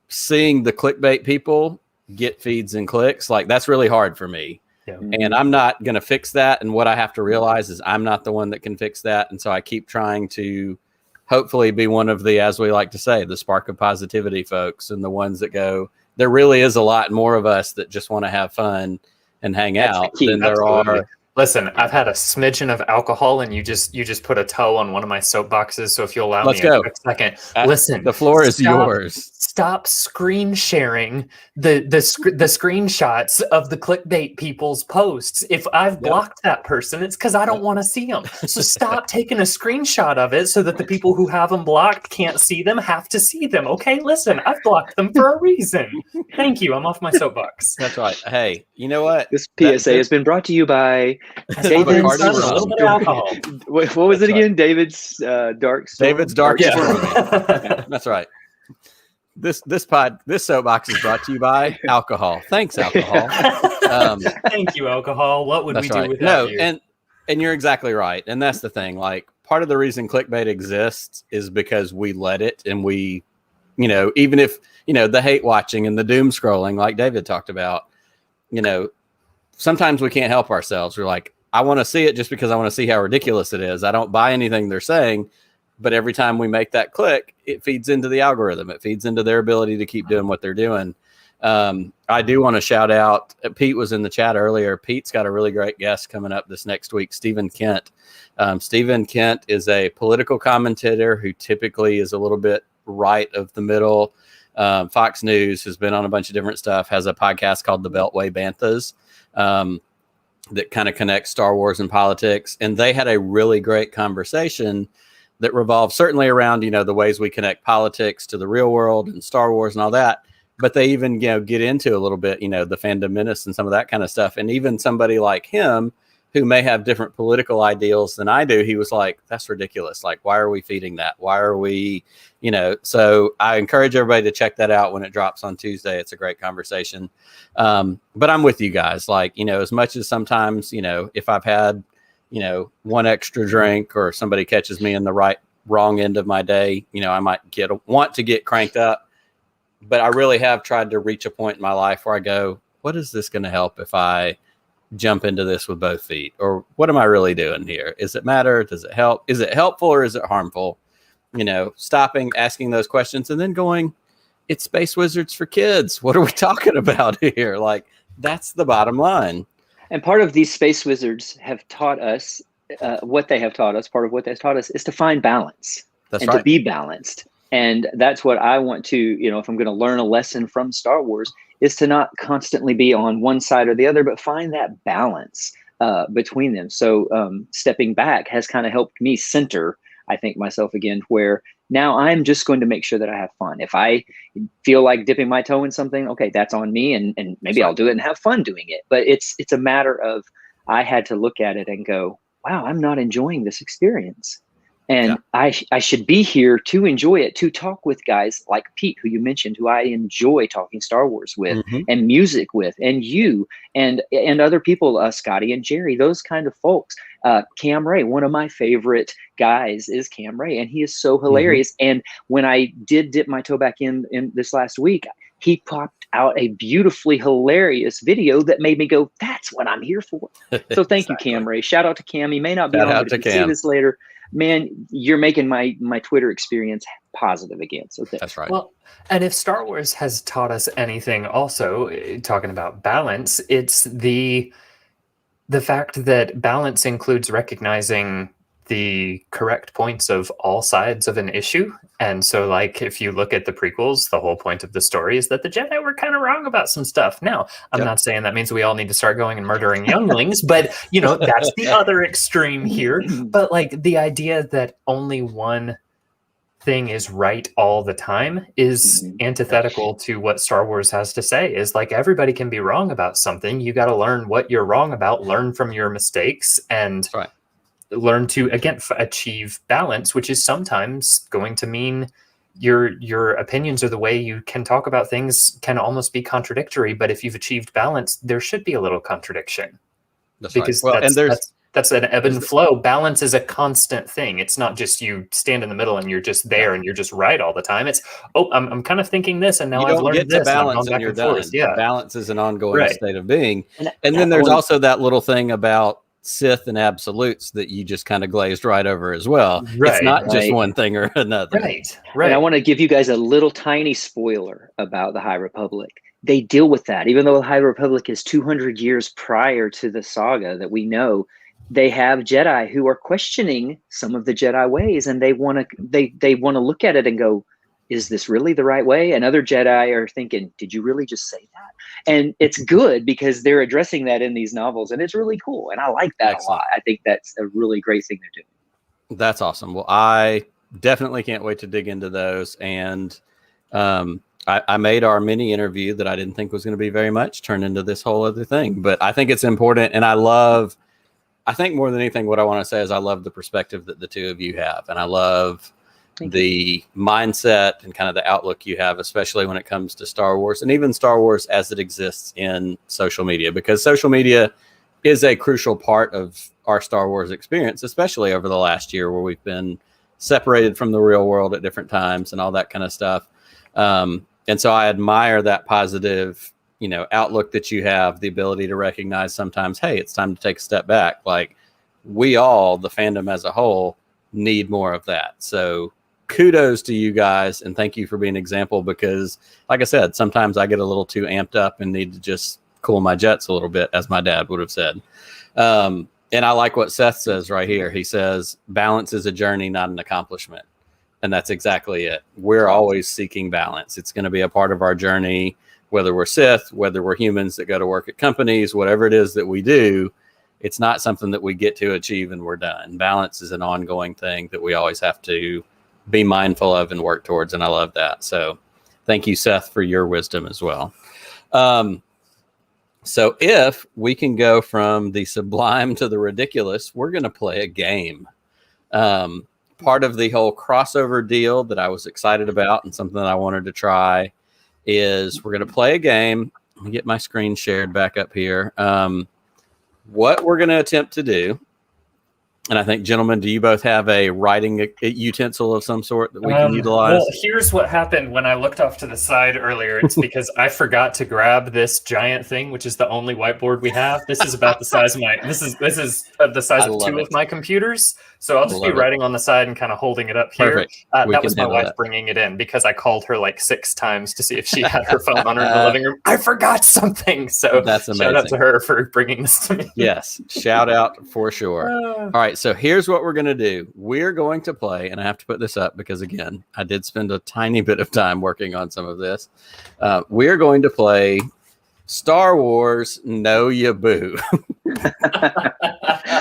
seeing the clickbait people get feeds and clicks. Like that's really hard for me. Yeah. And I'm not going to fix that. And what I have to realize is I'm not the one that can fix that. And so I keep trying to hopefully be one of the, as we like to say, the spark of positivity folks, and the ones that go, there really is a lot more of us that just want to have fun and hang out than there are Listen, I've had a smidgen of alcohol, and you just put a toe on one of my soapboxes. So if you allow Let's me a go. quick second, listen. The floor is yours. Stop screen sharing the screenshots of the clickbait people's posts. If I've blocked that person, it's because I don't want to see them. So stop taking a screenshot of it so that the people who have them blocked can't see them, have to see them. Okay, listen, I've blocked them for a reason. Thank you. I'm off my soapbox. That's right. Hey, you know what? This PSA has been brought to you by David's Bacardi a rum. little bit of alcohol. what was it again? David's Dark Storm? David's Dark Storm. Yeah, that's right. This soapbox is brought to you by alcohol. Thanks, alcohol. Thank you, alcohol. What would we do without you? And you're exactly right. And that's the thing. Like, part of the reason clickbait exists is because we let it, and we, even if, the hate watching and the doom scrolling, like David talked about, sometimes we can't help ourselves. We're like, I want to see it just because I want to see how ridiculous it is. I don't buy anything they're saying, but every time we make that click, it feeds into the algorithm. It feeds into their ability to keep doing what they're doing. I do want to shout out, Pete was in the chat earlier. Pete's got a really great guest coming up this next week, Stephen Kent. Stephen Kent is a political commentator who typically is a little bit right of the middle. Fox News, has been on a bunch of different stuff, has a podcast called The Beltway Banthas that kind of connects Star Wars and politics. And they had a really great conversation that revolves certainly around, the ways we connect politics to the real world and Star Wars and all that. But they even, get into a little bit, the fandom menace and some of that kind of stuff. And even somebody like him, who may have different political ideals than I do, he was like, that's ridiculous. Like, why are we feeding that? Why are we, so I encourage everybody to check that out when it drops on Tuesday. It's a great conversation. But I'm with you guys. Like, as much as sometimes, if I've had, one extra drink or somebody catches me in the wrong end of my day, I might want to get cranked up. But I really have tried to reach a point in my life where I go, what is this going to help if I jump into this with both feet? Or what am I really doing here? Does it matter? Does it help? Is it helpful or is it harmful? Stopping, asking those questions, and then going, it's Space Wizards for kids. What are we talking about here? Like, that's the bottom line. And part of these Space Wizards have taught us what they have taught us. Part of what they've taught us is to find balance to be balanced. And that's what I want to, if I'm going to learn a lesson from Star Wars, is to not constantly be on one side or the other, but find that balance between them. So stepping back has kind of helped me center, I think, myself again, where now I'm just going to make sure that I have fun. If I feel like dipping my toe in something, okay, that's on me, and maybe I'll do it and have fun doing it. But it's a matter of, I had to look at it and go, wow, I'm not enjoying this experience. And I should be here to enjoy it, to talk with guys like Pete, who you mentioned, who I enjoy talking Star Wars with and music with, and you and other people, Scotty and Jerry, those kind of folks. Cam Ray, one of my favorite guys is Cam Ray, and he is so hilarious. And when I did dip my toe back in this last week, he popped out a beautifully hilarious video that made me go, that's what I'm here for. So thank you, Cam Ray. Shout out to Cam. He may not be on, but if you see this later, man, you're making my Twitter experience positive again. So that's right. Well, and if Star Wars has taught us anything, also talking about balance, it's the fact that balance includes recognizing the correct points of all sides of an issue. And so, like, if you look at the prequels, the whole point of the story is that the Jedi were kind of wrong about some stuff. Now, I'm not saying that means we all need to start going and murdering younglings, but, that's the other extreme here. But, like, the idea that only one thing is right all the time is antithetical to what Star Wars has to say. Is like, everybody can be wrong about something. You got to learn what you're wrong about, learn from your mistakes, and learn to, again, achieve balance, which is sometimes going to mean your opinions or the way you can talk about things can almost be contradictory. But if you've achieved balance, there should be a little contradiction. That's because that's an ebb and flow. Balance is a constant thing. It's not just you stand in the middle and you're just there and you're just right all the time. It's, I'm kind of thinking this, and now I've learned this. Balance and you're done. Balance is an ongoing state of being. And then there's also that little thing about Sith and absolutes that you just kind of glazed right over as well. It's not just one thing or another. Right. And I want to give you guys a little tiny spoiler about the High Republic. they deal with that. Even though the High Republic is 200 years prior to the saga that we know, they have Jedi who are questioning some of the Jedi ways, and they want to look at it and go, is this really the right way? And other Jedi are thinking, did you really just say that? And it's good because they're addressing that in these novels, and it's really cool. And I like that a lot. I think that's a really great thing they're doing. That's awesome. Well, I definitely can't wait to dig into those. And I made our mini interview that I didn't think was going to be very much turn into this whole other thing. But I think it's important. And I think more than anything, what I want to say is I love the perspective that the two of you have. And I love the mindset and kind of the outlook you have, especially when it comes to Star Wars and even Star Wars as it exists in social media, because social media is a crucial part of our Star Wars experience, especially over the last year where we've been separated from the real world at different times and all that kind of stuff. And so I admire that positive, outlook that you have, the ability to recognize sometimes, hey, it's time to take a step back. Like we all, the fandom as a whole, need more of that. So kudos to you guys. And thank you for being an example, because like I said, sometimes I get a little too amped up and need to just cool my jets a little bit, as my dad would have said. And I like what Seth says right here. He says, balance is a journey, not an accomplishment. And that's exactly it. We're always seeking balance. It's going to be a part of our journey, whether we're Sith, whether we're humans that go to work at companies, whatever it is that we do. It's not something that we get to achieve and we're done. Balance is an ongoing thing that we always have to be mindful of and work towards. And I love that. So thank you, Seth, for your wisdom as well. So if we can go from the sublime to the ridiculous, we're going to play a game. Part of the whole crossover deal that I was excited about and something that I wanted to try is we're going to play a game. Let me get my screen shared back up here. What we're going to attempt to do, and I think, gentlemen, do you both have a writing utensil of some sort that we can utilize? Well, here's what happened when I looked off to the side earlier. It's because I forgot to grab this giant thing, which is the only whiteboard we have. This is about the size of this is the size of two of my computers. So I'll just be writing on the side and kind of holding it up here. Perfect. That was my wife bringing it in because I called her like 6 times to see if she had her phone on her in the living room. I forgot something. So that's amazing. Shout out to her for bringing this to me. Yes. Shout out for sure. All right. So here's what we're going to do. We're going to play, and I have to put this up because, again, I did spend a tiny bit of time working on some of this. We're going to play Star Wars Know Ya Boo.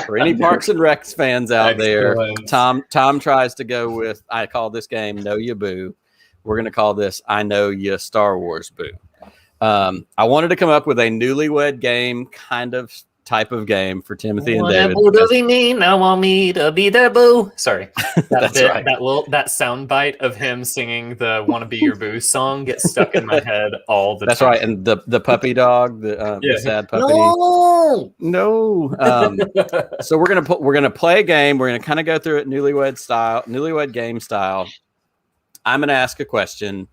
For any Parks and Recs fans out there, Tom tries to go with, I call this game Know Ya Boo. We're going to call this I Know Ya Star Wars Boo. I wanted to come up with a newlywed game kind of type of game for Timothy and David. What does he mean? I want me to be their boo. Sorry. That's right. That sound bite of him singing the "Wanna Be Your Boo" song gets stuck in my head all the time. That's right. And the puppy dog, the sad puppy. No. So we're gonna play a game. We're gonna kind of go through it newlywed game style. I'm gonna ask a question,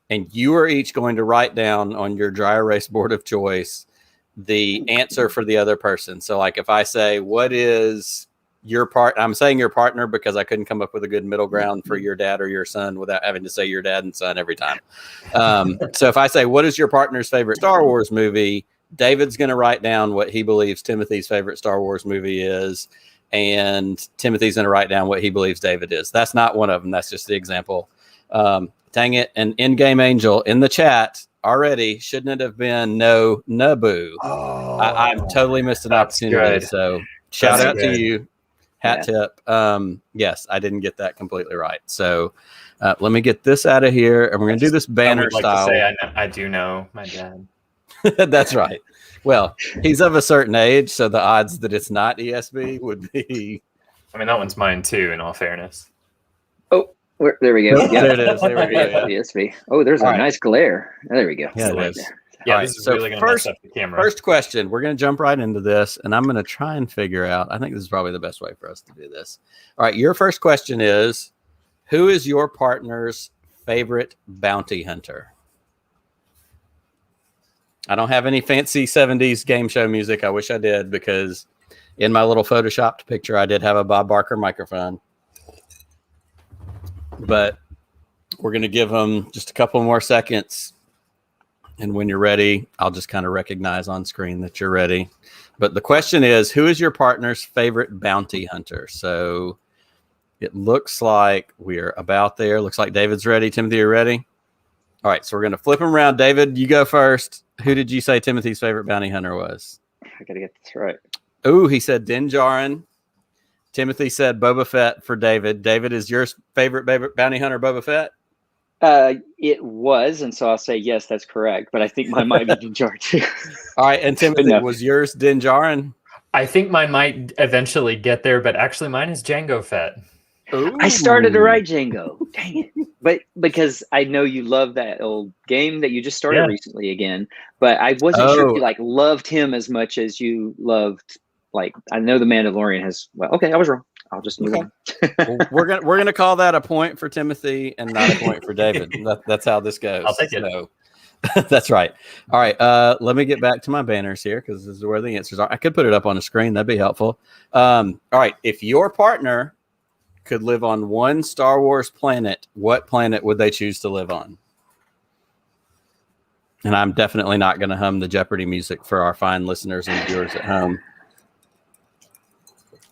and you are each going to write down on your dry erase board of choice the answer for the other person. So like if I say, what is your part? I'm saying your partner because I couldn't come up with a good middle ground for your dad or your son without having to say your dad and son every time. So if I say, what is your partner's favorite Star Wars movie? David's going to write down what he believes Timothy's favorite Star Wars movie is. And Timothy's going to write down what he believes David is. That's not one of them. That's just the example. Dang it. And in-game angel in the chat already, shouldn't it have been no Naboo? I've totally missed an opportunity. Good. So shout out to you. Hat tip. Yes, I didn't get that completely right. So let me get this out of here, and we're going to do this banner style. To say I do know my dad. That's right. Well, he's of a certain age, so the odds that it's not ESB would be. I mean, that one's mine too, in all fairness. Oh, there we go. Yeah. There it is. There we go. ESB. Oh, there's a nice glare. There we go. Yeah, it is. Yeah, this is really going to mess up the camera. First question. We're going to jump right into this, and I'm going to try and figure out. I think this is probably the best way for us to do this. All right, your first question is, who is your partner's favorite bounty hunter? I don't have any fancy 70s game show music. I wish I did, because in my little photoshopped picture, I did have a Bob Barker microphone. But we're going to give them just a couple more seconds And when you're ready, I'll just kind of recognize on screen that you're ready. But the question is, who is your partner's favorite bounty hunter? So it looks like we're about there. Looks like David's ready. Timothy, you ready? All right, so we're going to flip them around. David, you go first. Who did you say Timothy's favorite bounty hunter was? I got to get this right. Oh, he said Din Djarin. Timothy said Boba Fett for David. David, is your favorite bounty hunter Boba Fett? It was, and so I'll say yes, that's correct. But I think mine might be Din Djarin too. All right, and Timothy, was yours Din Djarin? I think mine might eventually get there, but actually mine is Jango Fett. Ooh. I started to write Django. Dang it. But because I know you love that old game that you just started recently again, but I wasn't sure if you like loved him as much as you loved, like, I know the Mandalorian has, well, okay, I was wrong. I'll just move on. Well, we're gonna call that a point for Timothy and not a point for David. That's how this goes. I'll take it. So, that's right. All right. Let me get back to my banners here because this is where the answers are. I could put it up on the screen. That'd be helpful. All right. If your partner could live on one Star Wars planet, what planet would they choose to live on? And I'm definitely not going to hum the Jeopardy music for our fine listeners and viewers at home.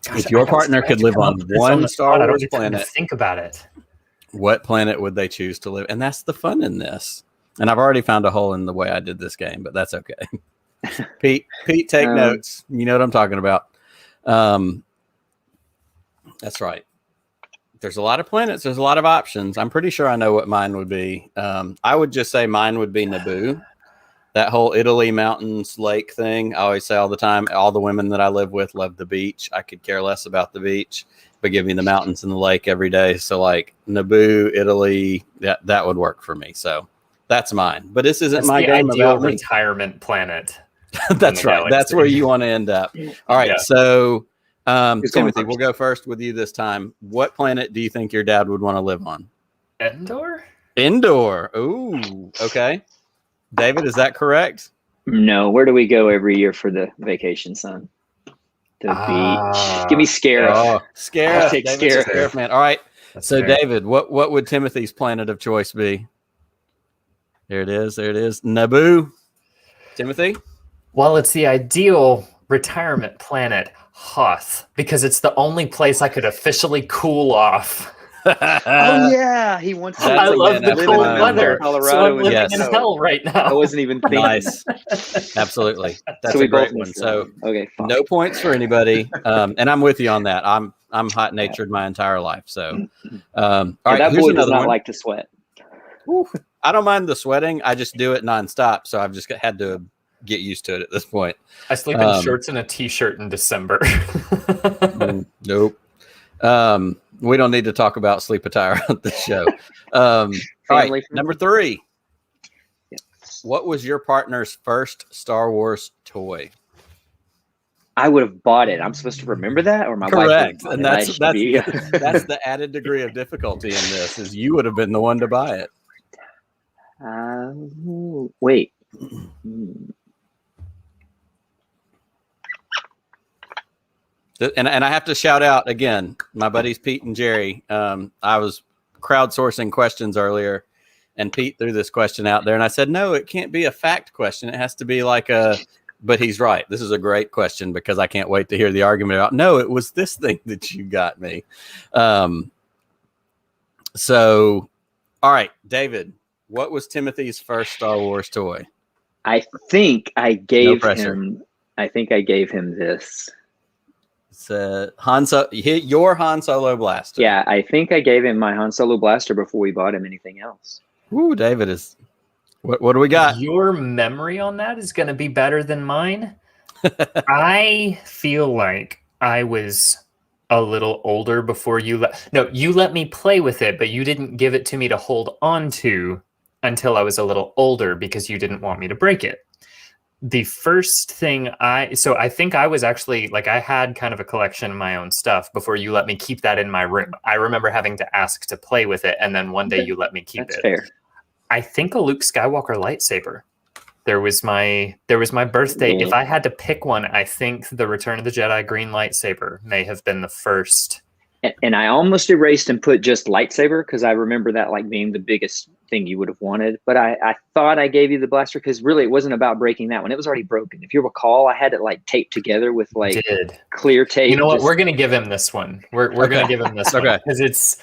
Gosh, if your partner could live on one Star Wars planet, think about it. What planet would they choose to live? And that's the fun in this. And I've already found a hole in the way I did this game, but that's okay. Pete, take notes. You know what I'm talking about. That's right. There's a lot of planets. There's a lot of options. I'm pretty sure I know what mine would be. I would just say mine would be Naboo. That whole Italy mountains lake thing. I always say all the time, all the women that I live with love the beach. I could care less about the beach, but give me the mountains and the lake every day. So like Naboo, Italy, that would work for me. So that's mine. But this isn't my game about retirement planet. That's right. That's where you want to end up. All right. Yeah. So Timothy, we'll go first with you this time. What planet do you think your dad would want to live on? Endor. Ooh, okay. David, is that correct? No. Where do we go every year for the vacation, son? The beach. Give me Scarif. Oh, Scarif. Take Scarif, man. All right. That's so, fair. David, what would Timothy's planet of choice be? There it is. Naboo. Timothy? Well, it's the ideal retirement planet, Hoth, because it's the only place I could officially cool off. Oh yeah, he wants. I love the cold weather. Colorado, so I'm living in hell right now. I wasn't even thinking. Nice, absolutely. That's a great one. So okay, fine. No points for anybody, and I'm with you on that. I'm hot natured my entire life. So all right, that boy does not like to sweat. Whew. I don't mind the sweating. I just do it nonstop. So I've just had to get used to it at this point. I sleep in shorts and a t-shirt in December. Nope. We don't need to talk about sleep attire on this show. All right, number 3. Yes. What was your partner's first Star Wars toy? I would have bought it. I'm supposed to remember that, or my correct, wife? And that's the added degree of difficulty in this is you would have been the one to buy it. Wait. And I have to shout out again, my buddies Pete and Jerry. I was crowdsourcing questions earlier, and Pete threw this question out there, and I said, no, it can't be a fact question. It has to be like a. But he's right. This is a great question because I can't wait to hear the argument about. No, it was this thing that you got me. So, all right, David, what was Timothy's first Star Wars toy? I think I gave him. I think I gave him this. It's your Han Solo blaster. Yeah, I think I gave him my Han Solo blaster before we bought him anything else. Ooh, David is. What do we got? Your memory on that is going to be better than mine. I feel like I was a little older before you you let me play with it, but you didn't give it to me to hold on to until I was a little older because you didn't want me to break it. The first thing I think I was actually like, I had kind of a collection of my own stuff before you let me keep that in my room. I remember having to ask to play with it. And then one day you let me keep it. That's fair. I think a Luke Skywalker lightsaber. There was my birthday. If I had to pick one, I think the Return of the Jedi green lightsaber may have been the first And I almost erased and put just lightsaber because I remember that like being the biggest thing you would have wanted. But I thought I gave you the blaster because really it wasn't about breaking that one. It was already broken. If you recall, I had it like taped together with like clear tape. You know what? We're gonna give him this one. We're gonna give him this one because it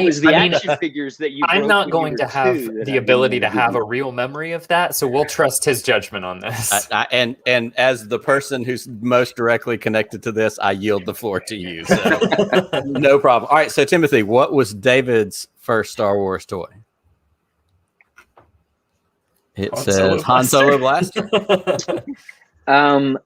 was the action figures that you. I'm not going to have the ability to have a real memory of that, so we'll trust his judgment on this. And as the person who's most directly connected to this, I yield the floor to you. So no problem. All right, so Timothy, what was David's first Star Wars toy? It says Han Solo Blaster. I'm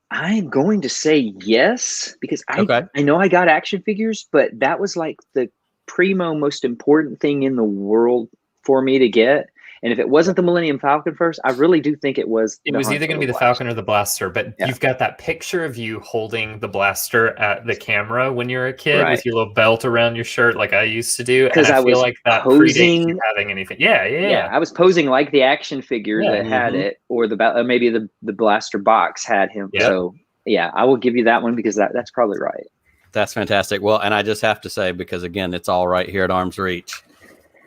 going to say yes because I know I got action figures, but that was like the primo most important thing in the world for me to get. And if it wasn't the Millennium Falcon first, I really do think it was. It was either going to be the Falcon or the blaster, but you've got that picture of you holding the blaster at the camera when you're a kid with your little belt around your shirt, like I used to do. Because I feel like that predates you having anything. Yeah. I was posing like the action figure that had it, or maybe the blaster box had him. Yep. So yeah, I will give you that one because that's probably right. That's fantastic. Well, and I just have to say, because again, it's all right here at arm's reach.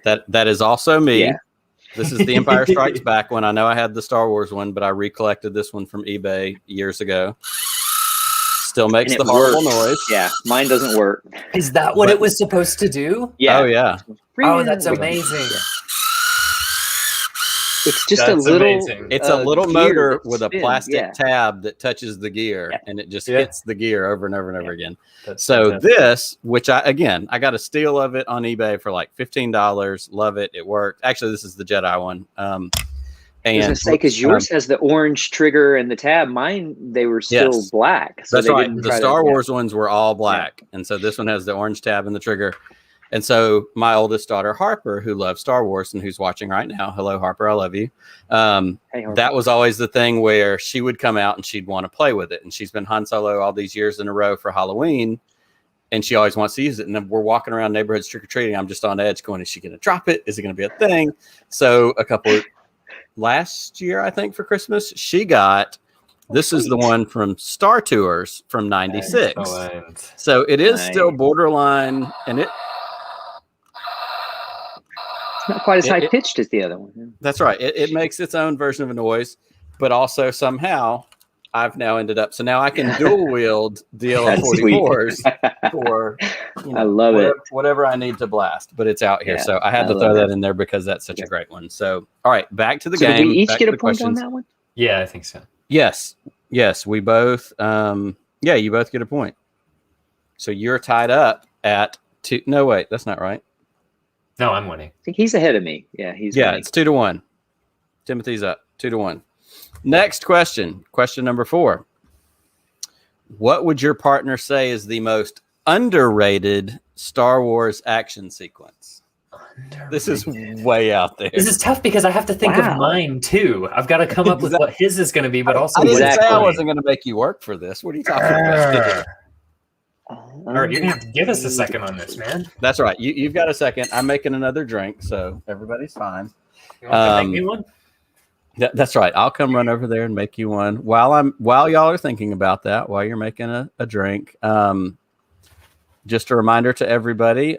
That is also me. Yeah. This is The Empire Strikes Back when I know I had the Star Wars one, but I recollected this one from eBay years ago. Still makes the horrible noise. Yeah, mine doesn't work. Is that what it was supposed to do? Yeah. Oh, yeah. Oh, that's amazing. It's just a little motor with a plastic tab that touches the gear, and it just hits the gear over and over and over again. So this, which I got a steal of it on eBay for like $15. Love it. It worked. Actually, this is the Jedi one. And I was gonna say, because yours has the orange trigger and the tab. Mine, they were still black. So that's right. The Star Wars ones were all black, and so this one has the orange tab and the trigger. And so my oldest daughter, Harper, who loves Star Wars and who's watching right now, hello, Harper, I love you. That was always the thing where she would come out and she'd want to play with it. And she's been Han Solo all these years in a row for Halloween, and she always wants to use it. And then we're walking around neighborhoods trick-or-treating. I'm just on edge going, is she going to drop it? Is it going to be a thing? So last year, I think, for Christmas, she got... This is the one from Star Tours from 96. Excellent. So it is still borderline, and it's not quite as high pitched as the other one. That's right. It makes its own version of a noise, but also somehow I've now ended up. So now I can dual wield DL44s for I love it. Whatever I need to blast, but it's out here. So I had to throw that in there because that's such a great one. So all right, back to the game. Did we each get a point on that one? Yeah, I think so. Yes, we both. You both get a point. So you're tied up at 2. No, wait, that's not right. No, I'm winning. I think he's ahead of me. Yeah, he's winning. It's 2-1. Timothy's up 2-1. Next question. Question number 4. What would your partner say is the most underrated Star Wars action sequence? This is way out there. This is tough because I have to think of mine too. I've got to come up with what his is going to be, but also I didn't say I wasn't going to make you work for this. What are you talking about? All right, you're gonna have to give us a second on this, man. That's right. You've got a second. I'm making another drink, so everybody's fine. You want to make me one? That's right. I'll come run over there and make you one while y'all are thinking about that. While you're making a drink, just a reminder to everybody: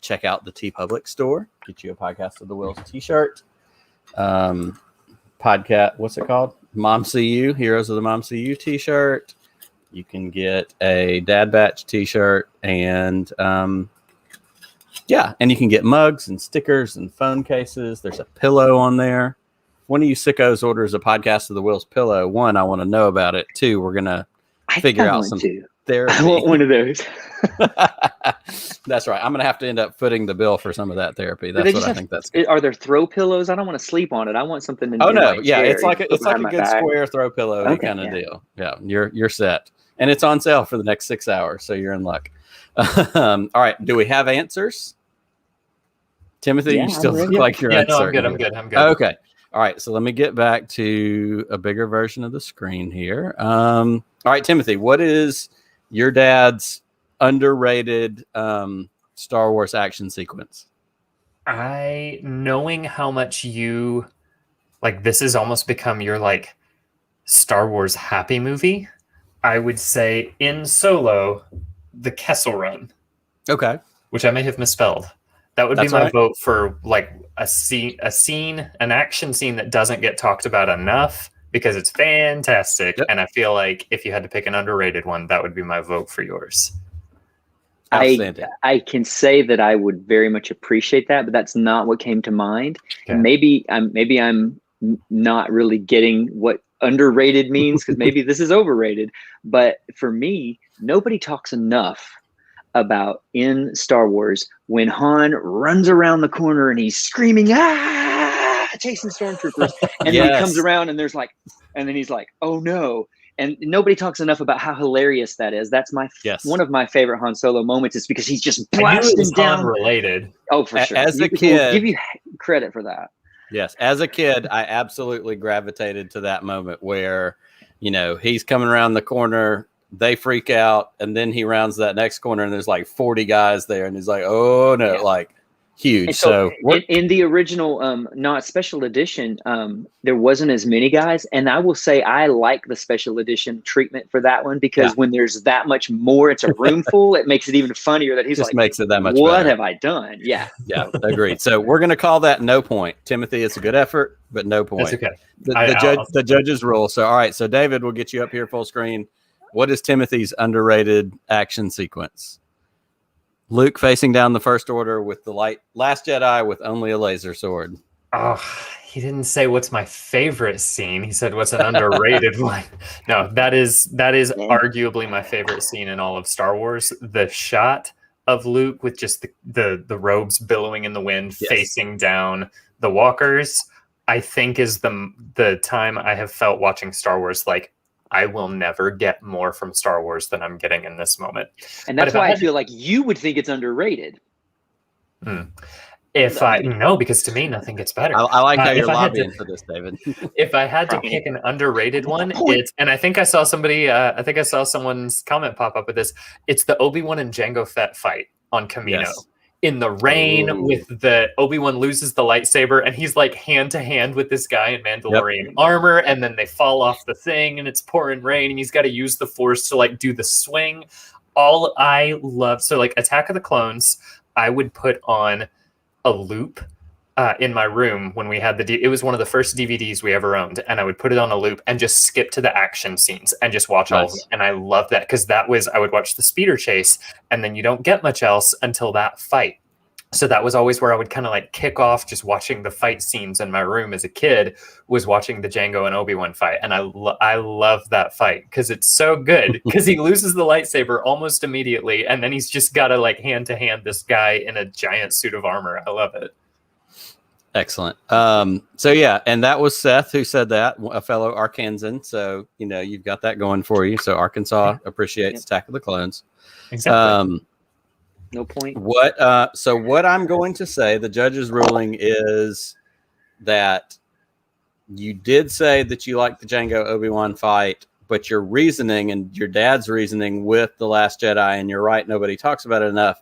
check out the TeePublic store. Get you a Podcast of the Wills T-shirt. Podcast. What's it called? Mom CU Heroes of the Mom CU T-shirt. You can get a Dad Batch T-shirt and and you can get mugs and stickers and phone cases. There's a pillow on there. One of you sickos orders a Podcast of the Wills pillow. 1, I want to know about it. 2, we're gonna figure out some therapy. I want one of those. That's right. I'm gonna have to end up footing the bill for some of that therapy. That's what I think. That's good. Are there throw pillows? I don't want to sleep on it. I want something to. Oh no, yeah, it's like a good square throw pillow kind of deal. Yeah, you're set. And it's on sale for the next 6 hours, so you're in luck. All right, do we have answers? Timothy, you still look like you're uncertain. I'm good. Okay. All right, so let me get back to a bigger version of the screen here. All right, Timothy, what is your dad's underrated Star Wars action sequence? Knowing how much you, this has almost become your, Star Wars happy movie, I would say in Solo, the Kessel Run. Okay. which I may have misspelled. That would That's be my right. vote for like an action scene that doesn't get talked about enough because it's fantastic. Yep. And I feel like if you had to pick an underrated one, that would be my vote for yours. Outstanding. I can say that I would very much appreciate that, but that's not what came to mind. Okay. And maybe I'm not really getting what underrated means, because maybe this is overrated. But for me, nobody talks enough about in Star Wars when Han runs around the corner and he's screaming, chasing stormtroopers, and then he comes around and there's like, and then he's like, oh no. And nobody talks enough about how hilarious that is. That's one of my favorite Han Solo moments, is because he's just blasting down. Han related. Oh, for sure. As a kid, we'll give you credit for that. Yes, as a kid, I absolutely gravitated to that moment where, he's coming around the corner, they freak out, and then he rounds that next corner, and there's like 40 guys there, and he's like, "Oh no!" Like huge. And so in the original, not special edition, there wasn't as many guys, and I will say I like the special edition treatment for that one, because when there's that much more, it's a room full. It makes it even funnier that he's just like, makes it that much. What better. have I done? Yeah, agreed. So we're gonna call that no point. Timothy, it's a good effort, but no point. That's okay. The judges rule. So all right. So David, we'll get you up here full screen. What is Timothy's underrated action sequence? Luke facing down the First Order with the Last Jedi with only a laser sword. Oh, he didn't say what's my favorite scene. He said what's an underrated one. No, that is arguably my favorite scene in all of Star Wars. The shot of Luke with just the robes billowing in the wind, facing down the walkers, I think is the time I have felt watching Star Wars like, I will never get more from Star Wars than I'm getting in this moment. And that's why I feel like you would think it's underrated. Because to me, nothing gets better. I like how you're lobbying for this, David. If I had to pick an underrated one, and I think I saw someone's comment pop up with this. It's the Obi-Wan and Jango Fett fight on Camino. Yes. In the rain, with the Obi-Wan loses the lightsaber, and he's like hand to hand with this guy in Mandalorian armor, and then they fall off the thing, and it's pouring rain, and he's got to use the Force to like do the swing. All I love, so like Attack of the Clones, I would put on a loop in my room when we had it was one of the first DVDs we ever owned, and I would put it on a loop and just skip to the action scenes and just watch all of them. And I love that, because I would watch the speeder chase, and then you don't get much else until that fight. So that was always where I would kind of like kick off just watching the fight scenes in my room as a kid, was watching the Jango and Obi-Wan fight. And I love that fight because it's so good, because he loses the lightsaber almost immediately, and then he's just got to like hand to hand this guy in a giant suit of armor. I love it. Excellent. So yeah, and that was Seth who said that, a fellow Arkansan. So, you've got that going for you. So Arkansas appreciates Attack of the Clones. Exactly. No point. So what I'm going to say, the judge's ruling is that you did say that you like the Jango Obi-Wan fight, but your reasoning and your dad's reasoning with The Last Jedi, and you're right, nobody talks about it enough.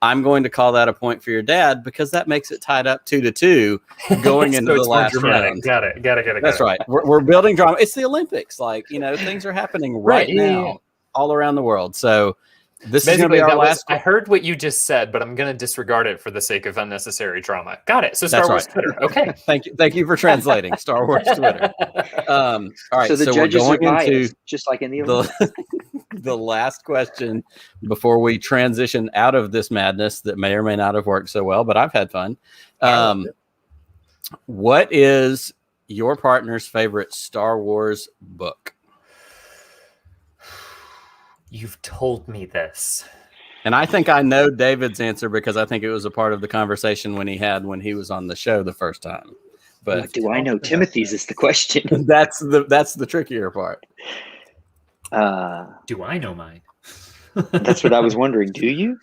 I'm going to call that a point for your dad, because that makes it tied up 2-2 going into the last round. Got it. That's right. We're building drama. It's the Olympics. Like, things are happening right now all around the world. So this is going to be our last. I heard what you just said, but I'm going to disregard it for the sake of unnecessary drama. Got it. So Star Wars Twitter. Okay. Thank you for translating Star Wars Twitter. All right. So the judges are biased, just like in the Olympics. The last question before we transition out of this madness that may or may not have worked so well, but I've had fun. What is your partner's favorite Star Wars book? You've told me this. And I think I know David's answer, because I think it was a part of the conversation when he was on the show the first time. But do I know Timothy's is the question. That's the trickier part. Do I know mine? That's what I was wondering. Do you?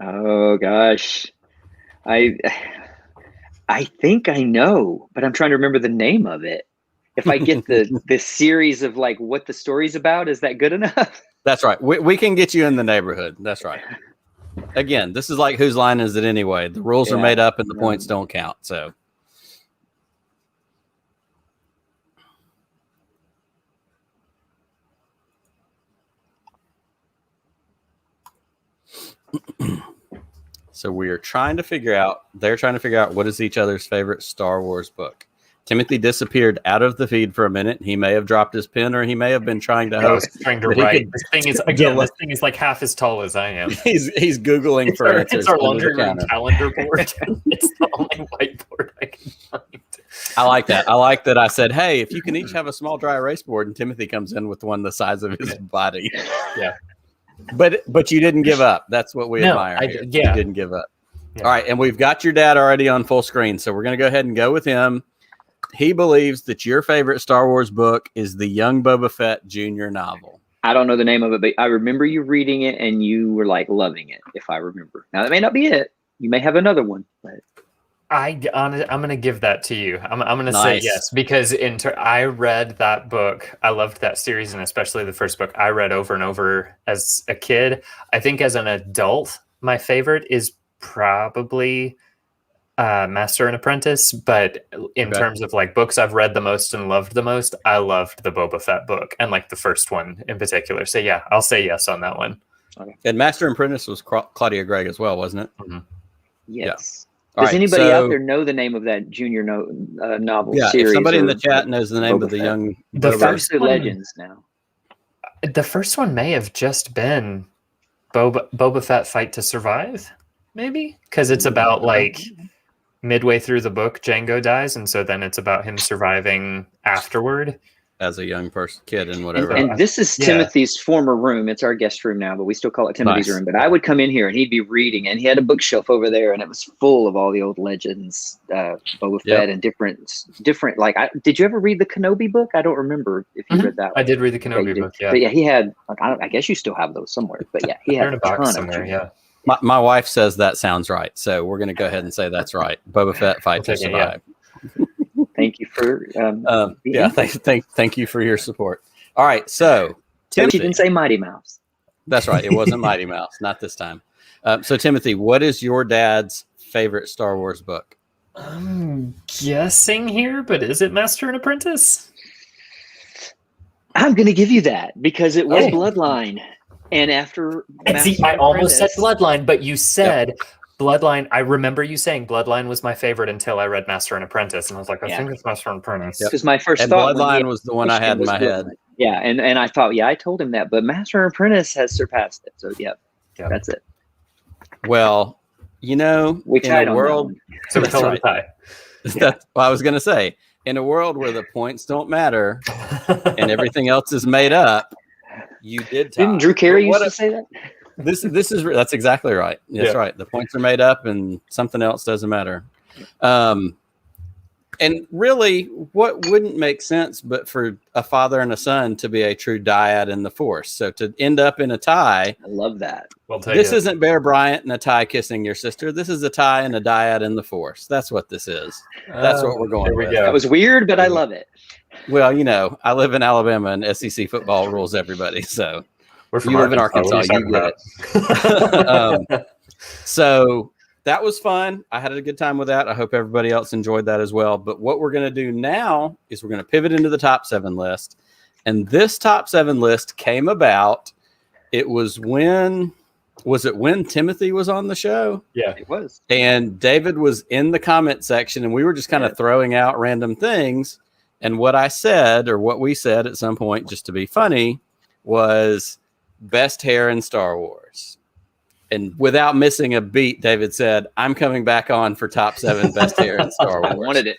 Oh gosh, I think I know, but I'm trying to remember the name of it. If I get the series of like what the story's about, is that good enough? That's right. We can get you in the neighborhood. That's right. Again, this is like whose line is it anyway? The rules are made up and the points don't count. So So they're trying to figure out what is each other's favorite Star Wars book. Timothy disappeared out of the feed for a minute. He may have dropped his pen, or he may have been trying to host. Trying to write. This thing is like half as tall as I am. He's Googling for answers. It's our laundry room calendar board. It's the only whiteboard I can find. I like that. I like that I said, hey, if you can each have a small dry erase board, and Timothy comes in with one the size of his body. Yeah. But you didn't give up. That's what we admire. You didn't give up. Yeah. All right, and we've got your dad already on full screen, so we're going to go ahead and go with him. He believes that your favorite Star Wars book is the Young Boba Fett Jr. novel. I don't know the name of it, but I remember you reading it and you were like loving it, if I remember. Now, that may not be it. You may have another one. But I'm going to give that to you. I'm going to say yes, because I read that book. I loved that series, and especially the first book I read over and over as a kid. I think as an adult, my favorite is probably Master and Apprentice, but in terms of like books I've read the most and loved the most, I loved the Boba Fett book, and like the first one in particular. So yeah, I'll say yes on that one. Okay. And Master and Apprentice was Claudia Gregg as well, wasn't it? Mm-hmm. Yes. Yeah. Does anybody out there know the name of that junior novel series? If somebody in the chat knows the name of the young first Legends now. The first one may have just been Boba Fett Fight to Survive, maybe? Because it's about like midway through the book, Jango dies, and so then it's about him surviving afterward as a young kid and whatever. And this is Timothy's former room. It's our guest room now, but we still call it Timothy's room. But I would come in here and he'd be reading, and he had a bookshelf over there, and it was full of all the old legends, Boba Fett, and different. Like, did you ever read the Kenobi book? I don't remember if you read that one. I did read the Kenobi book. Yeah, but yeah, he had. I guess you still have those somewhere. But yeah, he had a ton somewhere. Yeah. My wife says that sounds right, so we're going to go ahead and say that's right. Boba Fett Fight to Survive. Thank you for thank you for your support. All right, so Timothy didn't say Mighty Mouse. That's right. It wasn't Mighty Mouse, not this time. So Timothy, what is your dad's favorite Star Wars book? I'm guessing here, but is it Master and Apprentice? I'm going to give you that because it was Bloodline. And after I almost said Bloodline, but you said Bloodline. I remember you saying Bloodline was my favorite until I read Master and Apprentice, and I was like, I think it's Master and Apprentice. Because my first thought Bloodline was the one I had in my head. Yeah, and I thought, I told him that, but Master and Apprentice has surpassed it. So that's it. Well, in a world, so that's right. That's what I was going to say. In a world where the points don't matter and everything else is made up. You did. Didn't Drew Carey used to say that? That's exactly right. That's right. The points are made up, and something else doesn't matter. And really, what wouldn't make sense but for a father and a son to be a true dyad in the Force? So to end up in a tie, I love that. This isn't Bear Bryant and a tie kissing your sister. This is a tie and a dyad in the Force. That's what this is. That's what we're going with. That was weird, but I love it. Well, I live in Alabama, and SEC football rules everybody. So you live in Arkansas, you get it. So that was fun. I had a good time with that. I hope everybody else enjoyed that as well. But what we're going to do now is we're going to pivot into the top 7 list. And this top 7 list came about. It was when Timothy was on the show? Yeah, it was. And David was in the comment section, and we were just kind of throwing out random things. And what I said, or what we said at some point, just to be funny, was best hair in Star Wars. And without missing a beat, David said, I'm coming back on for top 7 best hair in Star Wars. I wanted it.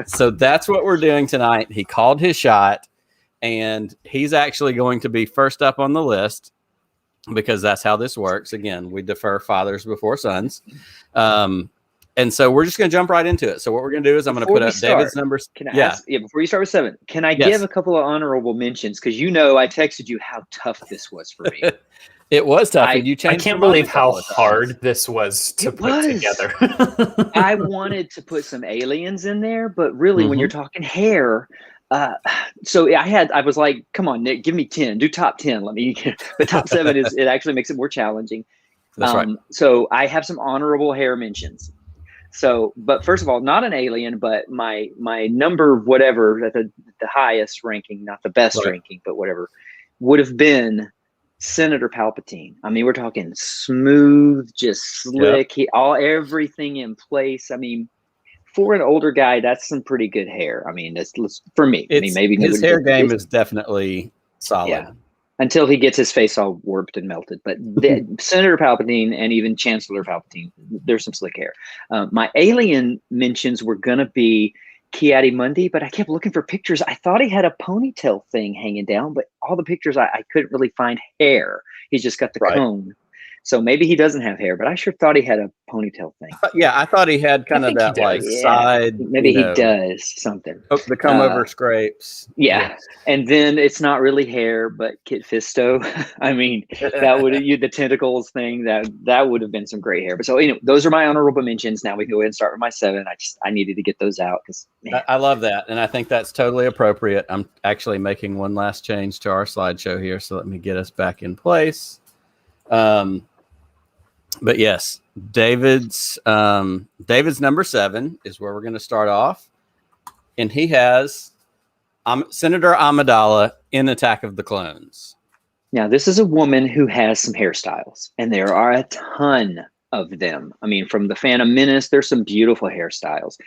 So that's what we're doing tonight. He called his shot, and he's actually going to be first up on the list because that's how this works. Again, we defer fathers before sons. And so we're just going to jump right into it. So what we're going to do is I'm going to put up David's numbers. Can I ask, before you start with 7, can I give a couple of honorable mentions? Because I texted you how tough this was for me. It was tough. And you changed. I can't believe how hard this was to put together. I wanted to put some aliens in there, but really when you're talking hair, so I was like, come on, Nick, give me 10, do top 10. The top 7 it actually makes it more challenging. That's right. So I have some honorable hair mentions. So, but first of all, not an alien, but my number, whatever, at the highest ranking, not the best ranking, but whatever, would have been Senator Palpatine. I mean, we're talking smooth, just slick. Everything in place. I mean, for an older guy, that's some pretty good hair. I mean, that's for me. I mean, maybe his hair game is definitely solid. Yeah. Until he gets his face all warped and melted. But Senator Palpatine and even Chancellor Palpatine, there's some slick hair. My alien mentions were going to be Ki-Adi-Mundi, but I kept looking for pictures. I thought he had a ponytail thing hanging down, but all the pictures, I couldn't really find hair. He's just got the cone. So maybe he doesn't have hair, but I sure thought he had a ponytail thing. Yeah, I thought he had kind of that like side. Maybe he does something. Oh, the come over scrapes. Yeah. Yes. And then it's not really hair, but Kit Fisto. I mean, that would the tentacles thing, that would have been some great hair. But so anyway, those are my honorable mentions. Now we can go ahead and start with my 7. I needed to get those out because I love that. And I think that's totally appropriate. I'm actually making one last change to our slideshow here. So let me get us back in place. But yes, David's number 7 is where we're going to start off, and he has Senator Amidala in Attack of the Clones. Now, this is a woman who has some hairstyles, and there are a ton of them. I mean, from the Phantom Menace, there's some beautiful hairstyles.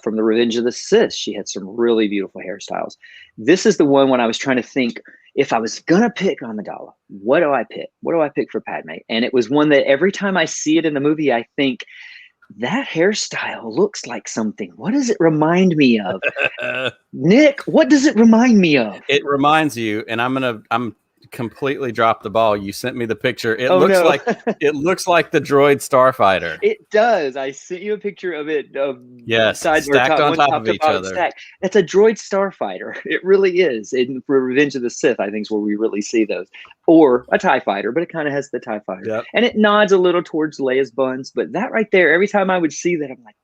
From the Revenge of the Sith, she had some really beautiful hairstyles. This is the one when I was trying to think, if I was going to pick Amidala, what do I pick? What do I pick for Padme? And it was one that every time I see it in the movie, I think, that hairstyle looks like something. What does it remind me of? Nick, what does it remind me of? It reminds you, and I'm completely dropped the ball. You sent me the picture. It looks like the droid starfighter. It does. I sent you a picture of it. Yes, stacked on top of each other. It's a droid starfighter. It really is. In Revenge of the Sith, I think is where we really see those. Or a TIE fighter, but it kind of has the TIE fighter. Yep. And it nods a little towards Leia's buns. But that right there, every time I would see that, I'm like,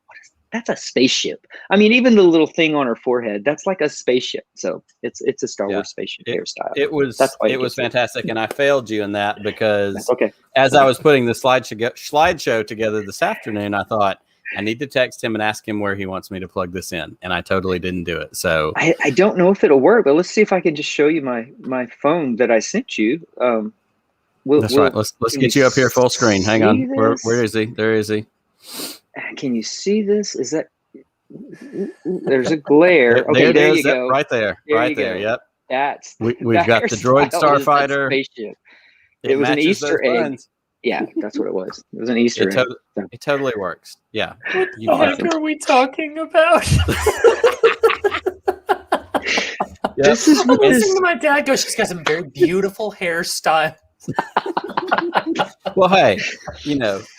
that's a spaceship. I mean, even the little thing on her forehead, that's like a spaceship. So it's a Star Wars spaceship hairstyle. It was fantastic. And I failed you in that because as I was putting the slideshow together this afternoon, I thought I need to text him and ask him where he wants me to plug this in. And I totally didn't do it. So I don't know if it'll work, but let's see if I can just show you my phone that I sent you. That's right. Let's get you up here full screen. Hang on. Where is he? There is he. Can you see this? Is that there's a glare? Okay, there you go. Right there. Right there. Yep. We've got the droid starfighter. It was an Easter egg. Yeah, that's what it was. It was an Easter egg. It totally works. Yeah. What are we talking about? This is what listening to my dad go. She's got some very beautiful hairstyle. Well, hey,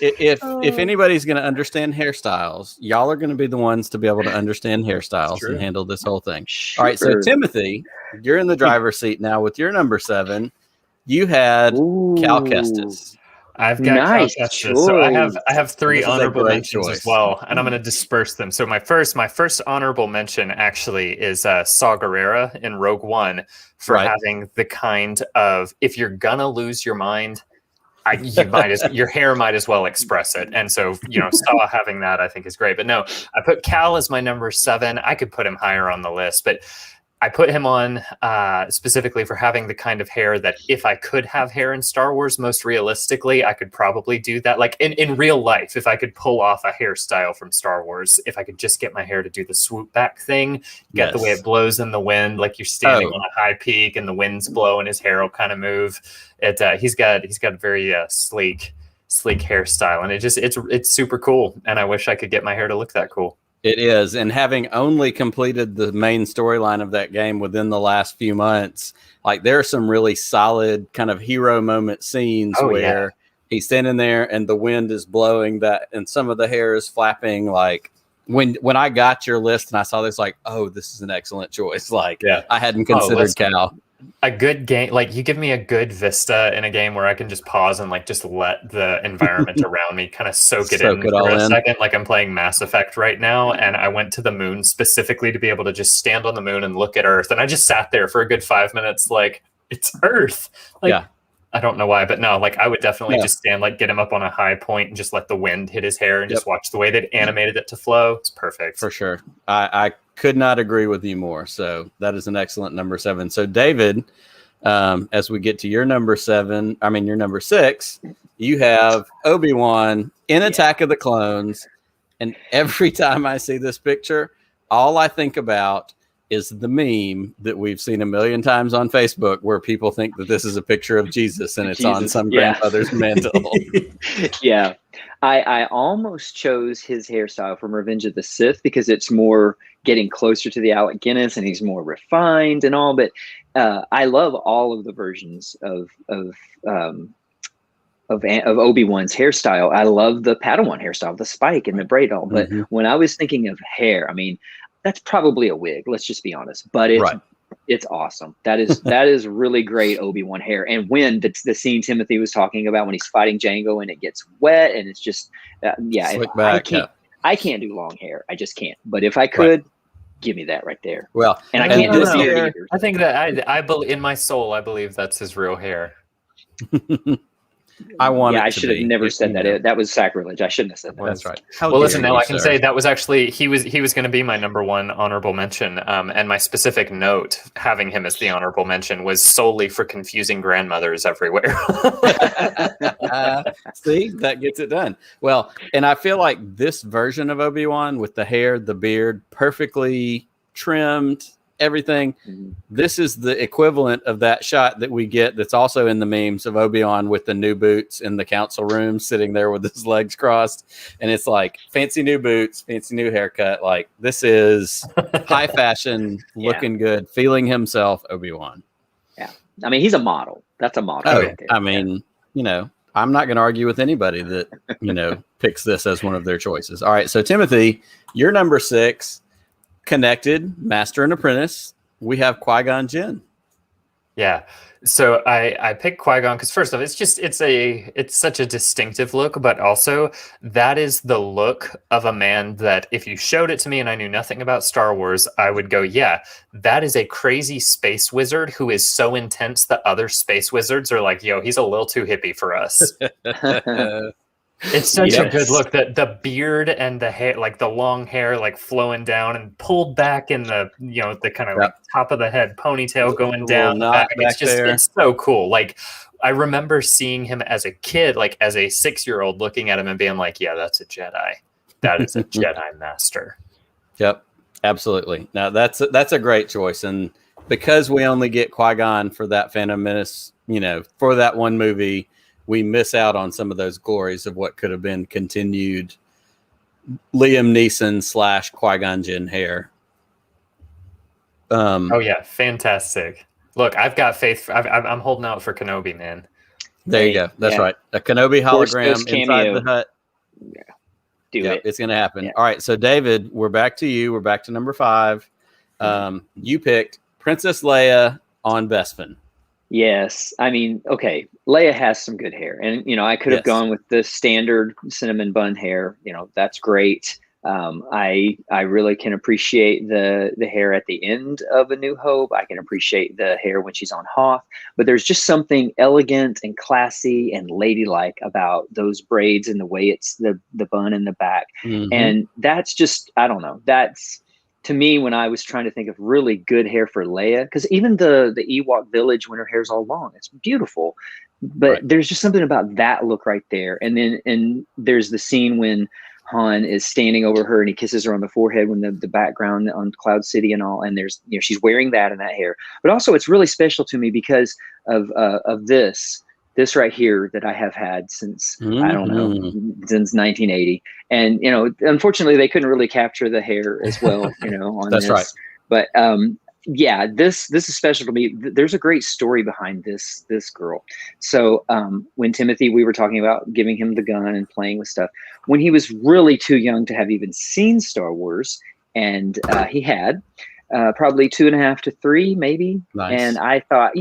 if anybody's going to understand hairstyles, y'all are going to be the ones to be able to understand hairstyles and handle this whole thing. Sure. All right, so Timothy, you're in the driver's seat now with your number 7. You had Cal Kestis. I've got Cal Kestis. So I have 3 honorable mentions as well, and I'm going to disperse them. So my first honorable mention actually is Saw Gerrera in Rogue One for having the kind of, if you're gonna lose your mind, your hair might as well express it. And so, Saw having that I think is great. But no, I put Cal as my number 7. I could put him higher on the list, but I put him on specifically for having the kind of hair that if I could have hair in Star Wars, most realistically, I could probably do that. Like in real life, if I could pull off a hairstyle from Star Wars, if I could just get my hair to do the swoop back thing, get the way it blows in the wind, like you're standing on a high peak and the wind's blowing, his hair will kind of move. He's got a very sleek hairstyle, and it's super cool. And I wish I could get my hair to look that cool. It is. And having only completed the main storyline of that game within the last few months, like there are some really solid kind of hero moment scenes where he's standing there and the wind is blowing that and some of the hair is flapping. Like when I got your list and I saw this, like, oh, this is an excellent choice. Like I hadn't considered Cal. A good game, like you give me a good vista in a game where I can just pause and like just let the environment around me kind of soak it in for a second. Like I'm playing Mass Effect right now, and I went to the moon specifically to be able to just stand on the moon and look at Earth. And I just sat there for a good 5 minutes, like it's Earth. Like I don't know why, but no, like I would definitely just stand, like get him up on a high point and just let the wind hit his hair and just watch the way they'd animated it to flow. It's perfect. For sure. I could not agree with you more. So that is an excellent number 7. So David, As we get to your number 6, you have Obi-Wan in Attack of the Clones. And every time I see this picture, all I think about is the meme that we've seen a million times on Facebook where people think that this is a picture of Jesus and it's on some grandmother's mantle. Yeah. I almost chose his hairstyle from Revenge of the Sith because it's more getting closer to the Alec Guinness and he's more refined and all. But I love all of the versions of Obi-Wan's hairstyle. I love the Padawan hairstyle, the spike and the braid all. But when I was thinking of hair, I mean, that's probably a wig. Let's just be honest. But it's awesome. That is really great Obi-Wan hair. And when the scene Timothy was talking about when he's fighting Django and it gets wet and it's just I can't do long hair. I just can't. But if I could, give me that right there. Well, and I can't do it either. I think that I believe in my soul. I believe that's his real hair. I should have never said that. That was sacrilege. I shouldn't have said that. That's right. Well, listen, now I can say that was actually he was going to be my number one honorable mention. And my specific note having him as the honorable mention was solely for confusing grandmothers everywhere. See, that gets it done. Well, and I feel like this version of Obi-Wan with the hair, the beard, perfectly trimmed, everything. This is the equivalent of that shot that we get that's also in the memes of Obi-Wan with the new boots in the council room sitting there with his legs crossed. And it's like fancy new boots, fancy new haircut. Like this is high fashion, looking good, feeling himself Obi-Wan. Yeah. I mean, he's a model. That's a model. Oh, right there. I mean, I'm not going to argue with anybody that, picks this as one of their choices. All right. So Timothy, you're number 6. Connected, Master and Apprentice. We have Qui-Gon Jinn. Yeah. So I picked Qui-Gon because first off, it's such a distinctive look, but also that is the look of a man that if you showed it to me and I knew nothing about Star Wars, I would go, yeah, that is a crazy space wizard who is so intense that other space wizards are like, yo, he's a little too hippie for us. It's such a good look. The beard and the hair, like the long hair, like flowing down and pulled back in the, the kind of like top of the head ponytail going down. It's so cool. Like I remember seeing him as a kid, like as a 6-year-old looking at him and being like, yeah, that's a Jedi. That is a Jedi master. Yep. Absolutely. Now that's a great choice. And because we only get Qui-Gon for that Phantom Menace, for that one movie, we miss out on some of those glories of what could have been continued Liam Neeson / Qui-Gon Jinn hair. Fantastic. Look, I've got faith. I'm holding out for Kenobi, man. There you go. That's right. A Kenobi hologram inside the hut. Yeah. Do it. It's going to happen. Yeah. All right. So David, we're back to you. We're back to number 5. You picked Princess Leia on Bespin. Yes. I mean, okay. Leia has some good hair. And, I could have gone with the standard cinnamon bun hair. That's great. I really can appreciate the hair at the end of A New Hope. I can appreciate the hair when she's on Hoth. But there's just something elegant and classy and ladylike about those braids and the way it's the bun in the back. And that's just, I don't know. That's, to me, when I was trying to think of really good hair for Leia, because even the Ewok village when her hair's all long, it's beautiful. But there's just something about that look right there. And there's the scene when Han is standing over her and he kisses her on the forehead when the background on Cloud City and all. And there's, she's wearing that and that hair. But also it's really special to me because of this right here that I have had since, I don't know, since 1980. And, unfortunately they couldn't really capture the hair as well, on That's this. Right. But, this is special to me. There's a great story behind this girl. So when Timothy, we were talking about giving him the gun and playing with stuff, when he was really too young to have even seen Star Wars, and he had probably 2.5 to 3, maybe. Nice. And I thought,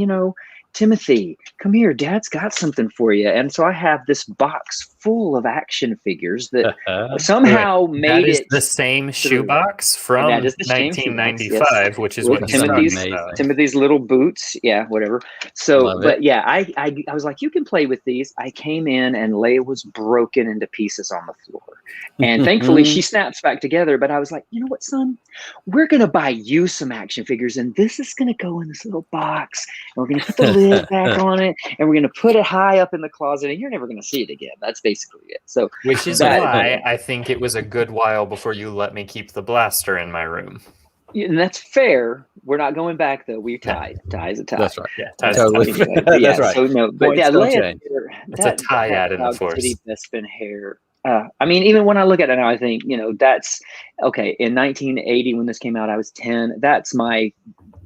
Timothy, come here, Dad's got something for you. And so I have this box full of action figures that somehow made it. The same shoebox from that is the same 1995, yes. which is with what Timothy's little boots. Yeah, whatever. So, but yeah, I was like, you can play with these. I came in and Leia was broken into pieces on the floor. And thankfully she snaps back together. But I was like, you know what, son? We're going to buy you some action figures, and this is going to go in this little box. And we're going to put the lid back on it, and we're going to put it high up in the closet, and you're never going to see it again. That's basically it. So, which is why I think it was a good while before you let me keep the blaster in my room. And that's fair. We're not going back though. We tied. Tie's a tie. That's right. Yeah, ties totally. Anyway, but yeah, That's right. So no, but Points yeah, don't Leia, change. It's a tie ad in the Force. Bespin hair. I mean, even when I look at it now, I think, that's okay. In 1980, when this came out, I was 10. That's my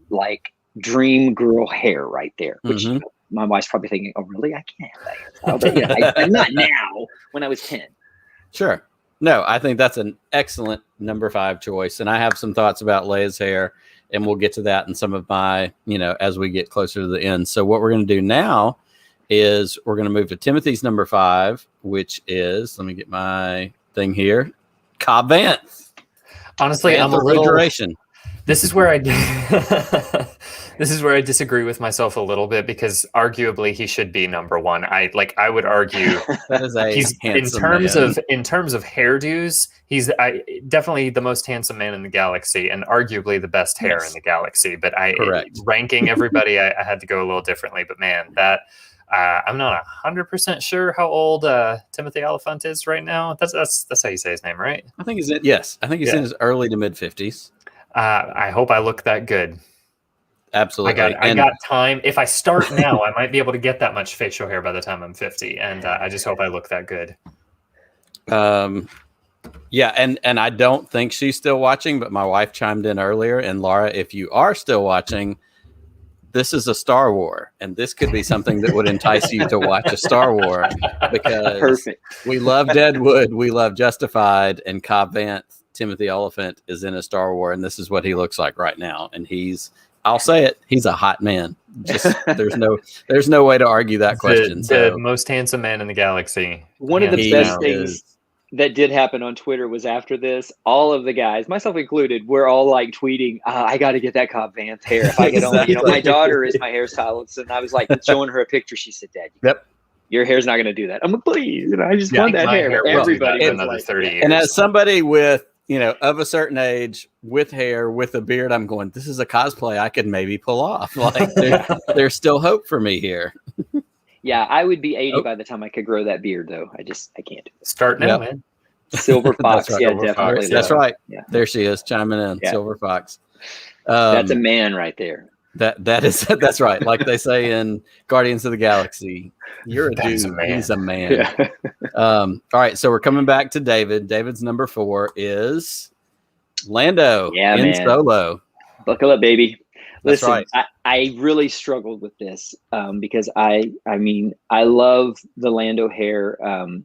like dream girl hair right there. Which my wife's probably thinking, "Oh, really? I can't have that hairstyle." But not now. When I was 10. Sure. No, I think that's an excellent number 5 choice, and I have some thoughts about Leia's hair, and we'll get to that in some of my, as we get closer to the end. So what we're going to do now is we're going to move to Timothy's number 5, which is, let me get my thing here, Cobb Vanth. Honestly, I'm a little duration. This is where I disagree with myself a little bit, because arguably he should be number 1. I would argue that is he's in terms of hairdos, he's definitely the most handsome man in the galaxy, and arguably the best hair in the galaxy. But ranking everybody, I had to go a little differently. But man, that I'm not 100% sure how old Timothy Oliphant is right now. That's how you say his name, right? I think he's in in his early to mid 50s. I hope I look that good. Absolutely. I got time. If I start now, I might be able to get that much facial hair by the time I'm 50. And I just hope I look that good. Yeah. And I don't think she's still watching, but my wife chimed in earlier. And Laura, if you are still watching, this is a Star War, and this could be something that would entice you to watch a Star War, because we love Deadwood, we love Justified, and Cobb Vanth, Timothy Oliphant, is in a Star War, and this is what he looks like right now. And I'll say it, he's a hot man. Just there's no way to argue that question. The most handsome man in the galaxy. One of the best things that did happen on Twitter was after this, all of the guys, myself included, were all like tweeting, I got to get that Cobb Vanth hair. If I get on, my daughter is my hairstylist. And I was like showing her a picture. She said, Dad, your hair's not going to do that. I'm like, please. I just want that hair. Everybody was another 30 years. And as somebody with, of a certain age, with hair, with a beard, I'm going, this is a cosplay I could maybe pull off. Like there's still hope for me here. Yeah, I would be 80 by the time I could grow that beard, though. I can't do it. Start now, man. Silver Fox, right. Definitely. That's right. Yeah. There she is, chiming in. Yeah. Silver Fox. That's a man right there. That's right. Like they say in Guardians of the Galaxy, you're a dude. He's a man. Yeah. All right, so we're coming back to David. David's number 4 is Lando in Solo. Buckle up, baby. That's Listen, right. I really struggled with this because I love the Lando hair.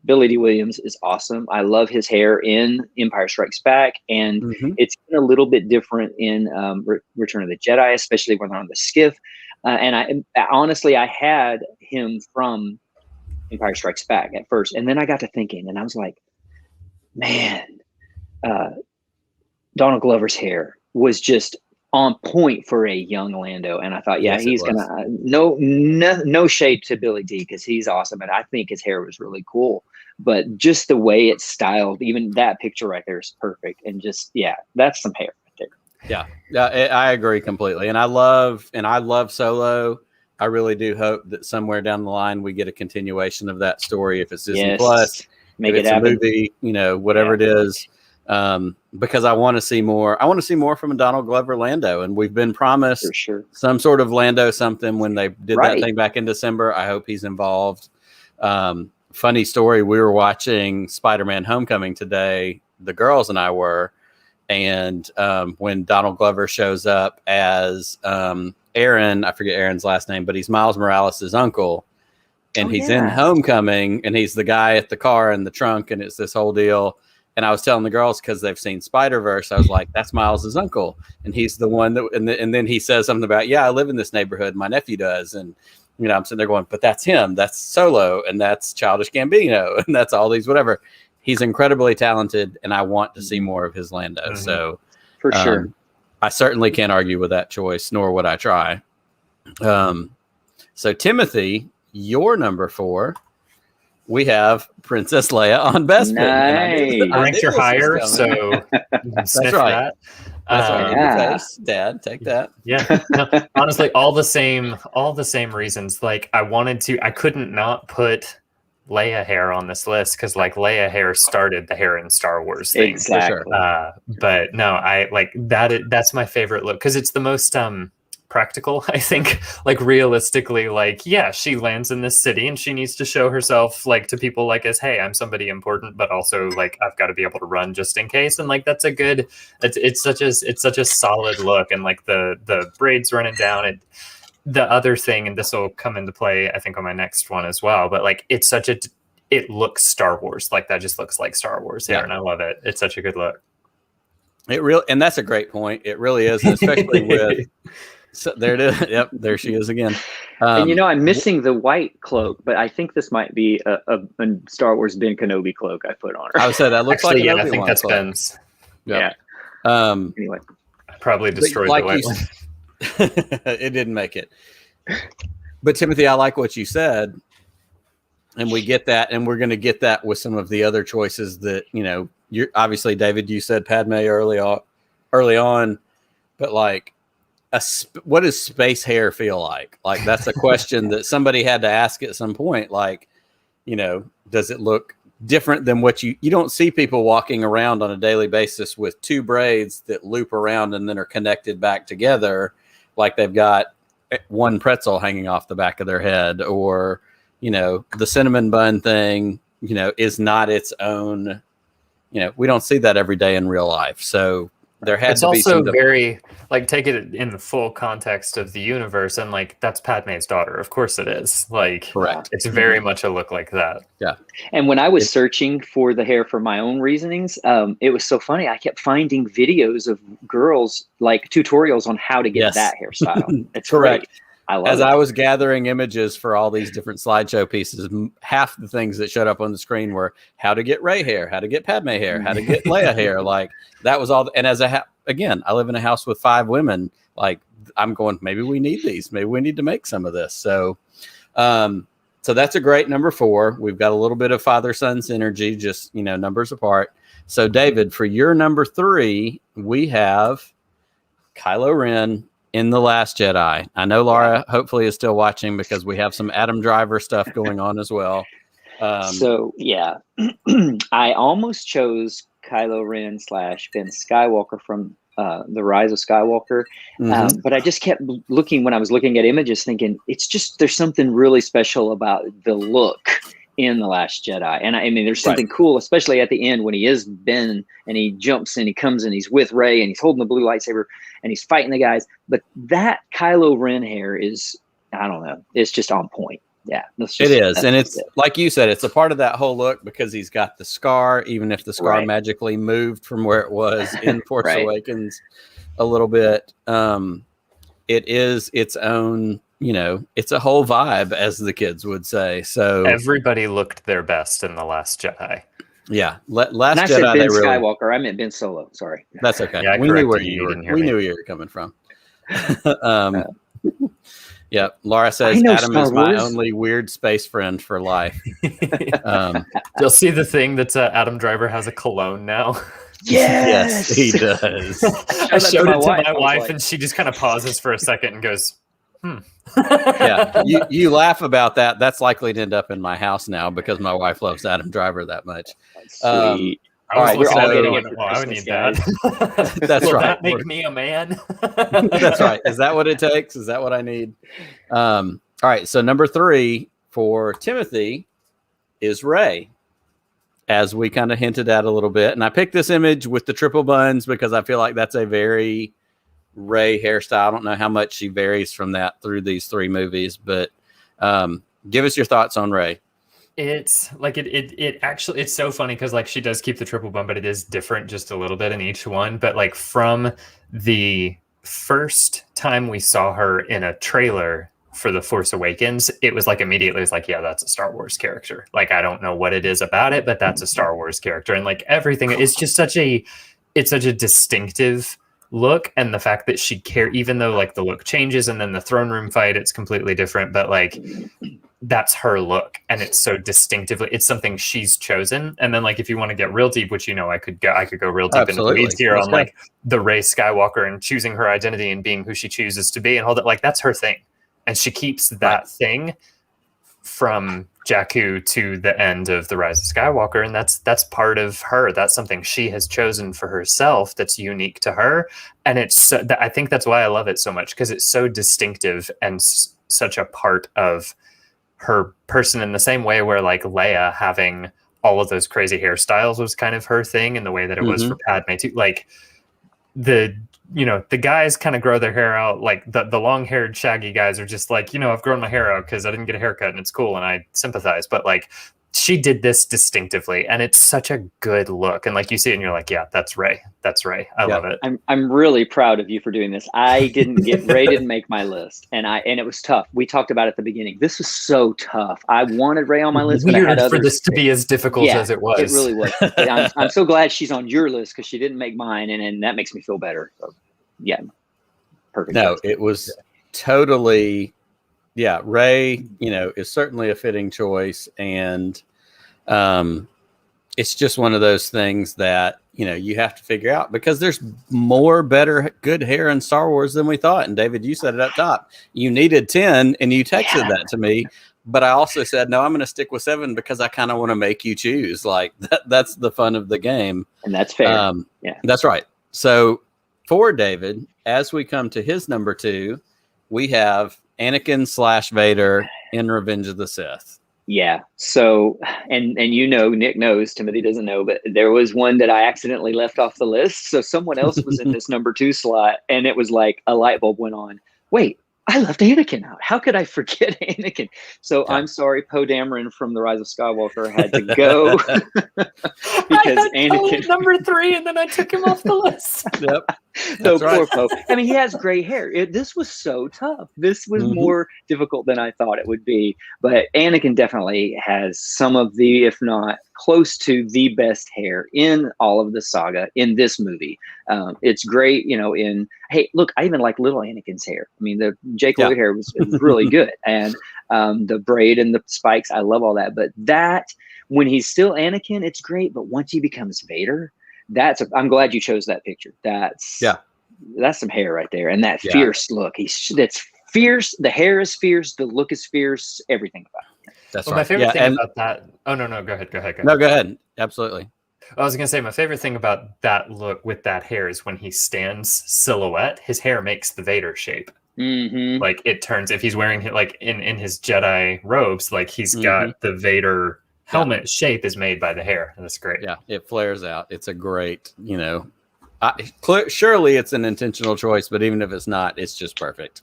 Billy D. Williams is awesome. I love his hair in Empire Strikes Back, and it's a little bit different in Return of the Jedi, especially when they're on the skiff. And I had him from Empire Strikes Back at first, and then I got to thinking, and I was like, man, Donald Glover's hair was just on point for a young Lando, and I thought, he's gonna no shade to Billy D, because he's awesome, and I think his hair was really cool, but just the way it's styled, even that picture right there is perfect, and just that's some hair right there. Yeah, I agree completely, and I love Solo. I really do hope that somewhere down the line we get a continuation of that story. If it's Disney Plus, make if it it's happen. a movie, whatever it is. Because I want to see more. I want to see more from Donald Glover Lando, and we've been promised some sort of Lando something when they did that thing back in December. I hope he's involved. Funny story: we were watching Spider-Man: Homecoming today. The girls and I were, and when Donald Glover shows up as Aaron, I forget Aaron's last name, but he's Miles Morales' uncle, and he's in Homecoming, and he's the guy at the car in the trunk, and it's this whole deal. And I was telling the girls, because they've seen Spider-Verse, I was like, that's Miles's uncle. And he's the one that, and then he says something about, I live in this neighborhood. My nephew does. And You know, I'm sitting there going, but that's him. That's Solo, and that's Childish Gambino, and that's all these whatever. He's incredibly talented, and I want to see more of his Lando. So for sure, I certainly can't argue with that choice, nor would I try. So Timothy, your number 4, we have Princess Leia on Bespin. Nice. Ranked her higher, so that's right. That's right. Yeah. Dad, take that. Yeah. No, honestly, all the same reasons. Like I couldn't not put Leia hair on this list because like Leia hair started the hair in Star Wars thing. Exactly. But no, I like that. That's my favorite look because it's the most practical, I think. Like realistically, like yeah, she lands in this city and she needs to show herself like to people like as hey, I'm somebody important, but also like I've got to be able to run just in case. And like that's a good. It's such a solid look, and like the braids running down. The other thing, and this will come into play, I think, on my next one as well. But like it looks Star Wars. Like that just looks like Star Wars here, and I love it. It's such a good look. And that's a great point. It really is, and especially with. So there it is. Yep, there she is again. And I'm missing the white cloak, but I think this might be a Star Wars Ben Kenobi cloak I put on her. I would say that looks actually, like I think that's Ben's. Yep. Yeah. Anyway, I probably destroyed the white one. It didn't make it. But Timothy, I like what you said, and we get that, and we're going to get that with some of the other choices that you're obviously, David, you said Padme early on, but like. What does space hair feel like? Like that's a question that somebody had to ask at some point. Like, does it look different than what you don't see people walking around on a daily basis with 2 braids that loop around and then are connected back together. Like they've got one pretzel hanging off the back of their head, or, the cinnamon bun thing, is not its own, we don't see that every day in real life. So there had to be also very like take it in the full context of the universe, and like that's Padme's daughter. Of course it is. Like correct. It's very much a look like that. Yeah. And when I was searching for the hair for my own reasonings, it was so funny. I kept finding videos of girls like tutorials on how to get that hairstyle. It's correct. Great. I love As I was gathering images for all these different slideshow pieces, half the things that showed up on the screen were how to get Rey hair, how to get Padme hair, how to get Leia hair. Like that was all. And again, I live in a house with 5 women. Like I'm going, maybe we need these. Maybe we need to make some of this. So, so that's a great number 4. We've got a little bit of father-son synergy, just, numbers apart. So David, for your number 3, we have Kylo Ren in The Last Jedi. I know Laura hopefully is still watching because we have some Adam Driver stuff going on as well. So yeah, I almost chose Kylo Ren / Ben Skywalker from The Rise of Skywalker, but I just kept looking when I was looking at images, thinking it's just there's something really special about the look in The Last Jedi. And I mean, there's something cool, especially at the end when he is Ben and he jumps and he comes and he's with Rey and he's holding the blue lightsaber and he's fighting the guys. But that Kylo Ren hair is, I don't know, it's just on point. Yeah. It is. And it's like you said, it's a part of that whole look because he's got the scar, even if the scar magically moved from where it was in Force Awakens a little bit. It is its own, it's a whole vibe, as the kids would say. So everybody looked their best in The Last Jedi. Yeah. Last Jedi, Jedi, Ben Skywalker. I meant Ben Solo. Sorry. That's okay. Yeah, we knew where you were coming from. Yeah. Laura says Adam is my only weird space friend for life. You'll see the thing that Adam Driver has a cologne now. Yes, he does. I showed it to my wife, and she just kind of pauses for a second and goes, Yeah, you laugh about that. That's likely to end up in my house now because my wife loves Adam Driver that much. Sweet. All right, we're all getting it. I would need that. That's Will right. That make me a man? That's right. Is that what it takes? Is that what I need? All right. So number 3 for Timothy is Rey, as we kind of hinted at a little bit. And I picked this image with the triple buns because I feel like that's a very Rey hairstyle. I don't know how much she varies from that through these 3 movies, but give us your thoughts on Rey. It's like it actually, it's so funny because like she does keep the triple bun, but it is different just a little bit in each one. But like from the first time we saw her in a trailer for The Force Awakens, it was like immediately it's like, yeah, that's a Star Wars character. Like, I don't know what it is about it, but that's a Star Wars character. And like everything, it's just such a distinctive look. And the fact that she even though like the look changes and then the throne room fight, it's completely different, but like that's her look, and it's so distinctively, it's something she's chosen. And then like if you want to get real deep, which I could go real deep into the weeds here on like the Rey Skywalker and choosing her identity and being who she chooses to be and all that, like that's her thing, and she keeps that thing from Jakku to the end of the Rise of Skywalker, and that's part of her. That's something she has chosen for herself that's unique to her, and I think that's why I love it so much, because it's so distinctive and such a part of her person, in the same way where like Leia having all of those crazy hairstyles was kind of her thing, in the way that it was for Padme too. Like the guys kind of grow their hair out, like the long-haired shaggy guys are just like, I've grown my hair out because I didn't get a haircut and it's cool and I sympathize. But like she did this distinctively, and it's such a good look. And like you see it and you're like, yeah, that's Rey. I love it. I'm really proud of you for doing this. Rey didn't make my list, and it was tough. We talked about it at the beginning. This was so tough. I wanted Rey on my list, but I had for this to be as difficult as it was. It really was. I'm so glad she's on your list, because she didn't make mine, and that makes me feel better. So, yeah, perfect. No, it was totally, Rey, is certainly a fitting choice, and it's just one of those things that you have to figure out, because there's more good hair in Star Wars than we thought. And David, you said it up top, you needed 10, and you texted that to me. But I also said, no, I'm going to stick with 7 because I kind of want to make you choose. Like that's the fun of the game, and that's fair. That's right. So for David, as we come to his number 2, we have Anakin / Vader in Revenge of the Sith. Yeah. So, and Nick knows, Timothy doesn't know, but there was one that I accidentally left off the list. So someone else was in this number 2 slot, and it was like a light bulb went on. Wait, I left Anakin out. How could I forget Anakin? So I'm sorry, Poe Dameron from The Rise of Skywalker had to go because Anakin number 3, and then I took him off the list. Yep. So poor Poe. I mean, he has gray hair. This was so tough. This was more difficult than I thought it would be. But Anakin definitely has some of the, if not close to the best hair in all of the saga in this movie. It's great, hey, look, I even like little Anakin's hair. I mean, the Jake Lloyd hair was really good. And the braid and the spikes, I love all that. But that, when he's still Anakin, it's great. But once he becomes Vader, I'm glad you chose that picture. That's some hair right there. And that fierce look. That's fierce. The hair is fierce. The look is fierce. Everything about it. That's My favorite thing about that. Oh, no, go ahead. No, go ahead. Absolutely. I was going to say, my favorite thing about that look with that hair is when he stands silhouette, his hair makes the Vader shape. Mm-hmm. Like it turns, if he's wearing like in his Jedi robes, like he's got the Vader helmet shape is made by the hair. And that's great. Yeah, it flares out. It's a great, surely it's an intentional choice, but even if it's not, it's just perfect.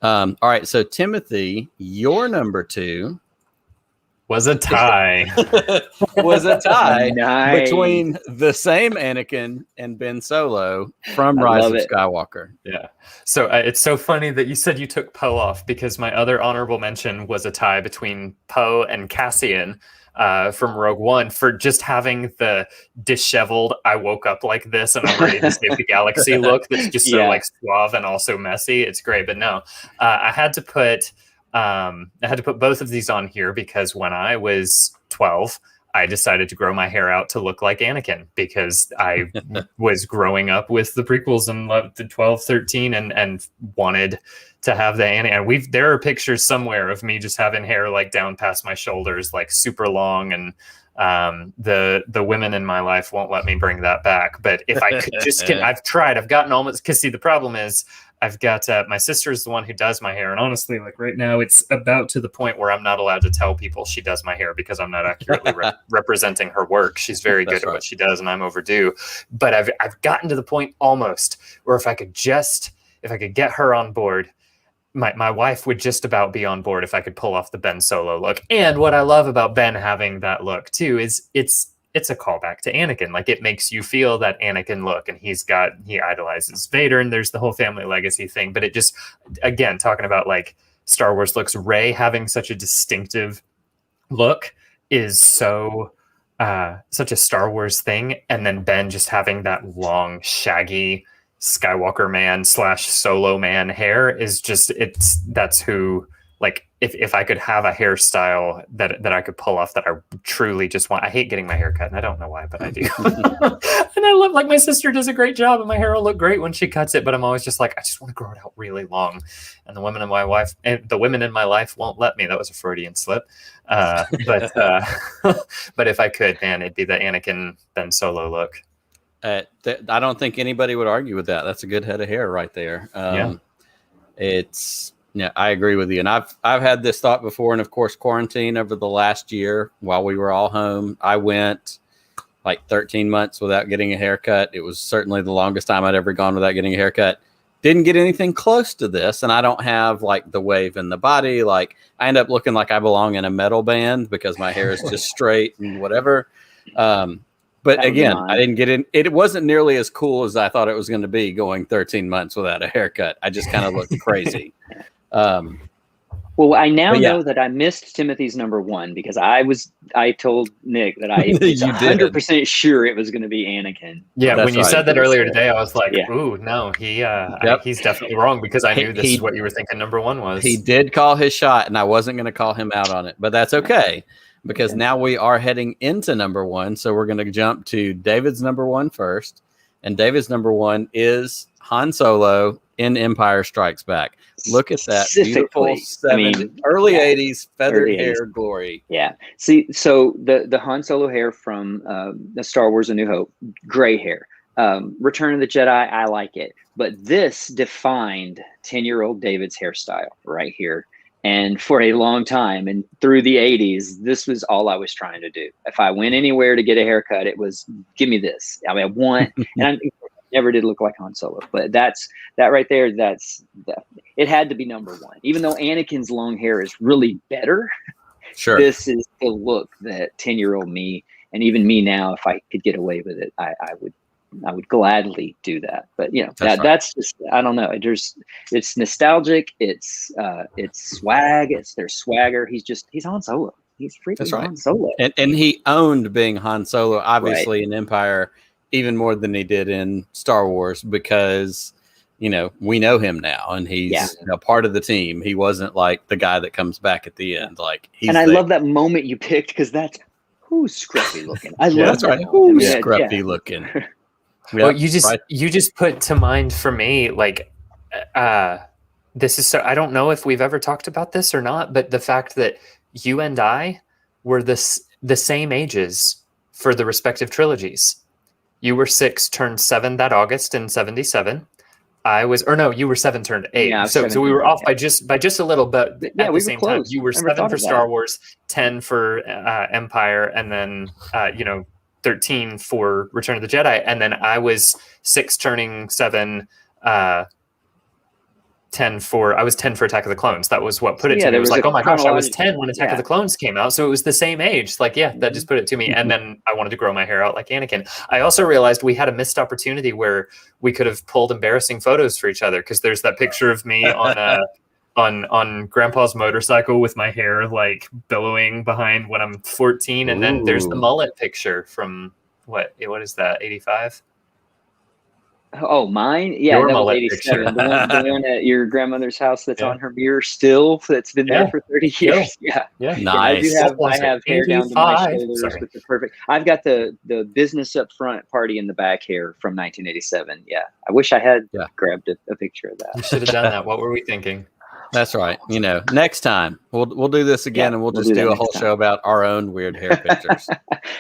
All right, so Timothy, your number 2 was a tie. Nice. Between the same Anakin and Ben Solo from Rise of Skywalker. Yeah. So it's so funny that you said you took Poe off, because my other honorable mention was a tie between Poe and Cassian from Rogue One, for just having the disheveled, I woke up like this and I'm ready to save the galaxy look that's just so like suave and also messy. It's great. But no, I had to put both of these on here because when I was 12, I decided to grow my hair out to look like Anakin, because I was growing up with the prequels and loved the 12, 13 and wanted to have the Anakin. And there are pictures somewhere of me just having hair like down past my shoulders, like super long. And the women in my life won't let me bring that back. But if I could I've tried, I've gotten almost, because see, the problem is I've got my sister is the one who does my hair, and honestly, like right now, it's about to the point where I'm not allowed to tell people she does my hair because I'm not accurately representing her work. She's very good at what she does, and I'm overdue. But I've gotten to the point almost where if I could get her on board, my wife would just about be on board if I could pull off the Ben Solo look. And what I love about Ben having that look too is it's a callback to Anakin. Like, it makes you feel that Anakin look, and he idolizes Vader, and there's the whole family legacy thing. But it just, again, talking about like Star Wars looks, Rey having such a distinctive look is so such a Star Wars thing, and then Ben just having that long, shaggy Skywalker man / Solo man hair is just, that's who, like, if I could have a hairstyle that I could pull off that I truly just want. I hate getting my hair cut, and I don't know why, but I do. And I love, like, my sister does a great job, and my hair will look great when she cuts it, but I'm always just like, I just want to grow it out really long. And the women in my life won't let me. That was a Freudian slip. But if I could, man, it'd be the Anakin Ben Solo look. I don't think anybody would argue with that. That's a good head of hair right there. Yeah, I agree with you. And I've had this thought before. And of course, quarantine over the last year while we were all home, I went like 13 months without getting a haircut. It was certainly the longest time I'd ever gone without getting a haircut. Didn't get anything close to this. And I don't have like the wave in the body. Like, I end up looking like I belong in a metal band because my hair is just straight and whatever. But again, I didn't get in. It wasn't nearly as cool as I thought it was going to be going 13 months without a haircut. I just kind of looked crazy. Well, I now know that I missed Timothy's number one because I told Nick that I was 100% sure it was going to be Anakin. Yeah, when you said that earlier today, I was like, ooh, no, he's definitely wrong, because I knew this is what you were thinking number one was. He did call his shot, and I wasn't going to call him out on it, but that's okay, because now we are heading into number one. So we're going to jump to David's number one first, and David's number one is Han Solo in Empire Strikes Back. Look at that beautiful early 80s feathered hair glory. Yeah. See, so the Han Solo hair from the Star Wars A New Hope, gray hair. Return of the Jedi, I like it. But this defined 10-year-old David's hairstyle right here. And for a long time, and through the 80s, this was all I was trying to do. If I went anywhere to get a haircut, it was, give me this. I mean, I want, and I never did look like Han Solo, but that right there, it had to be number one. Even though Anakin's long hair is really better, this is the look that 10-year-old me, and even me now, if I could get away with it, I would gladly do that. But that's just, I don't know. It's nostalgic. It's swag. It's their swagger. He's Han Solo. He's freaking Han Solo. And he owned being Han Solo, obviously, in Empire, even more than he did in Star Wars, because, we know him now, and he's a part of the team. He wasn't like the guy that comes back at the end. Like, I love that moment you picked, because that's who's scruffy looking. I love that. Who's scruffy looking. Well, you just put to mind for me, like, this is so, I don't know if we've ever talked about this or not, but the fact that you and I were the same ages for the respective trilogies. You were 6, turned 7 that August in 77. You were 7, turned 8. Yeah, so we were off by just a little bit at the same time. You were 7 for Star Wars, 10 for Empire, and then 13 for Return of the Jedi, and then I was 6 turning 7, 10 for Attack of the Clones. That was what put it to me. It was like, oh my gosh, I was 10 when Attack of the Clones came out, so it was the same age. Like, that just put it to me. And then I wanted to grow my hair out like Anakin. I also realized we had a missed opportunity where we could have pulled embarrassing photos for each other, because there's that picture of me on Grandpa's motorcycle with my hair like billowing behind when I'm 14, and then there's the mullet picture from what is that, 85? Oh, mine? Yeah, that was 87. The one at your grandmother's house that's on her mirror still, that's been there for 30 years. Yeah. Nice. I have hair down to my shoulders with the perfect. I've got the business up front, party in the back hair from 1987. Yeah. I wish I had grabbed a picture of that. You should have done that. What were we thinking? That's right. Next time we'll do this again, and we'll just do a whole show about our own weird hair pictures.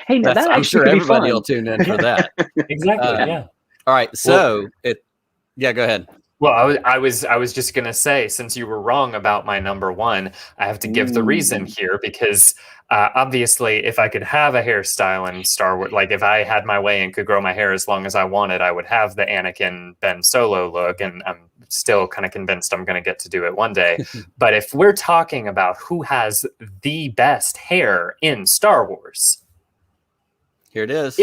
Hey, I'm sure everybody will tune in for that. Exactly. All right. So go ahead. Well, I was just going to say, since you were wrong about my number one, I have to give the reason here, because obviously if I could have a hairstyle in Star Wars, like if I had my way and could grow my hair as long as I wanted, I would have the Anakin Ben Solo look. And I'm still kind of convinced I'm going to get to do it one day. But if we're talking about who has the best hair in Star Wars, Here it is.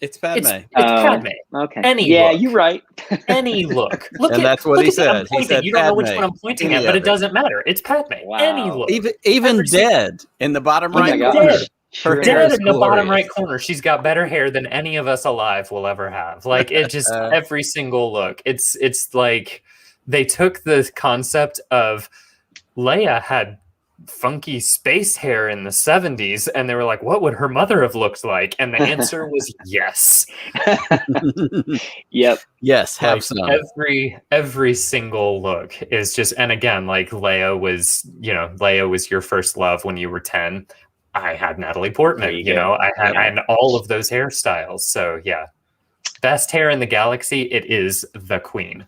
It's Padme. It's Padme. Okay. Any yeah, look. you're right. Any look. Look And at, that's what look he at that. I'm said. He pointing. said You don't know which Padme. one I'm pointing Any at, but of it doesn't matter. It's Padme. Wow. Any look. Even Every dead in the bottom Oh my right God. corner. Sure. Her hair Dead is in the bottom glorious. right corner. She's got better hair than any of us alive will ever have. Like it just every single look. It's like they took the concept of Leia had funky space hair in the 70s and they were like, what would her mother have looked like? And the answer was yes. Yep. Yes, have Like, some. every single look is just, and again, like Leia was your first love when you were 10. I had Natalie Portman, I had all of those hairstyles. So yeah, best hair in the galaxy. It is the queen.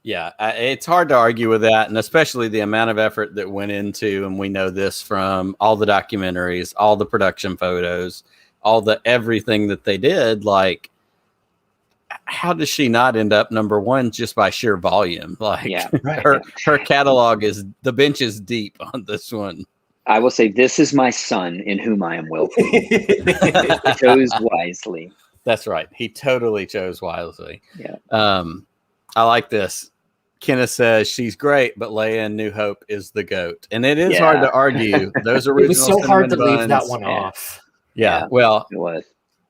Yeah, it's hard to argue with that, and especially the amount of effort that went into, and we know this from all the documentaries, all the production photos, all the everything that they did. Like, how does she not end up number one just by sheer volume? Like, her catalog the bench is deep on this one. I will say, this is my son in whom I am well pleased. He chose wisely. That's right. He totally chose wisely. Yeah. I like this. Kenneth says she's great, but Leia in New Hope is the GOAT. And it is hard to argue. Those original It was so hard to buns, leave that one off. Yeah. Well, it was.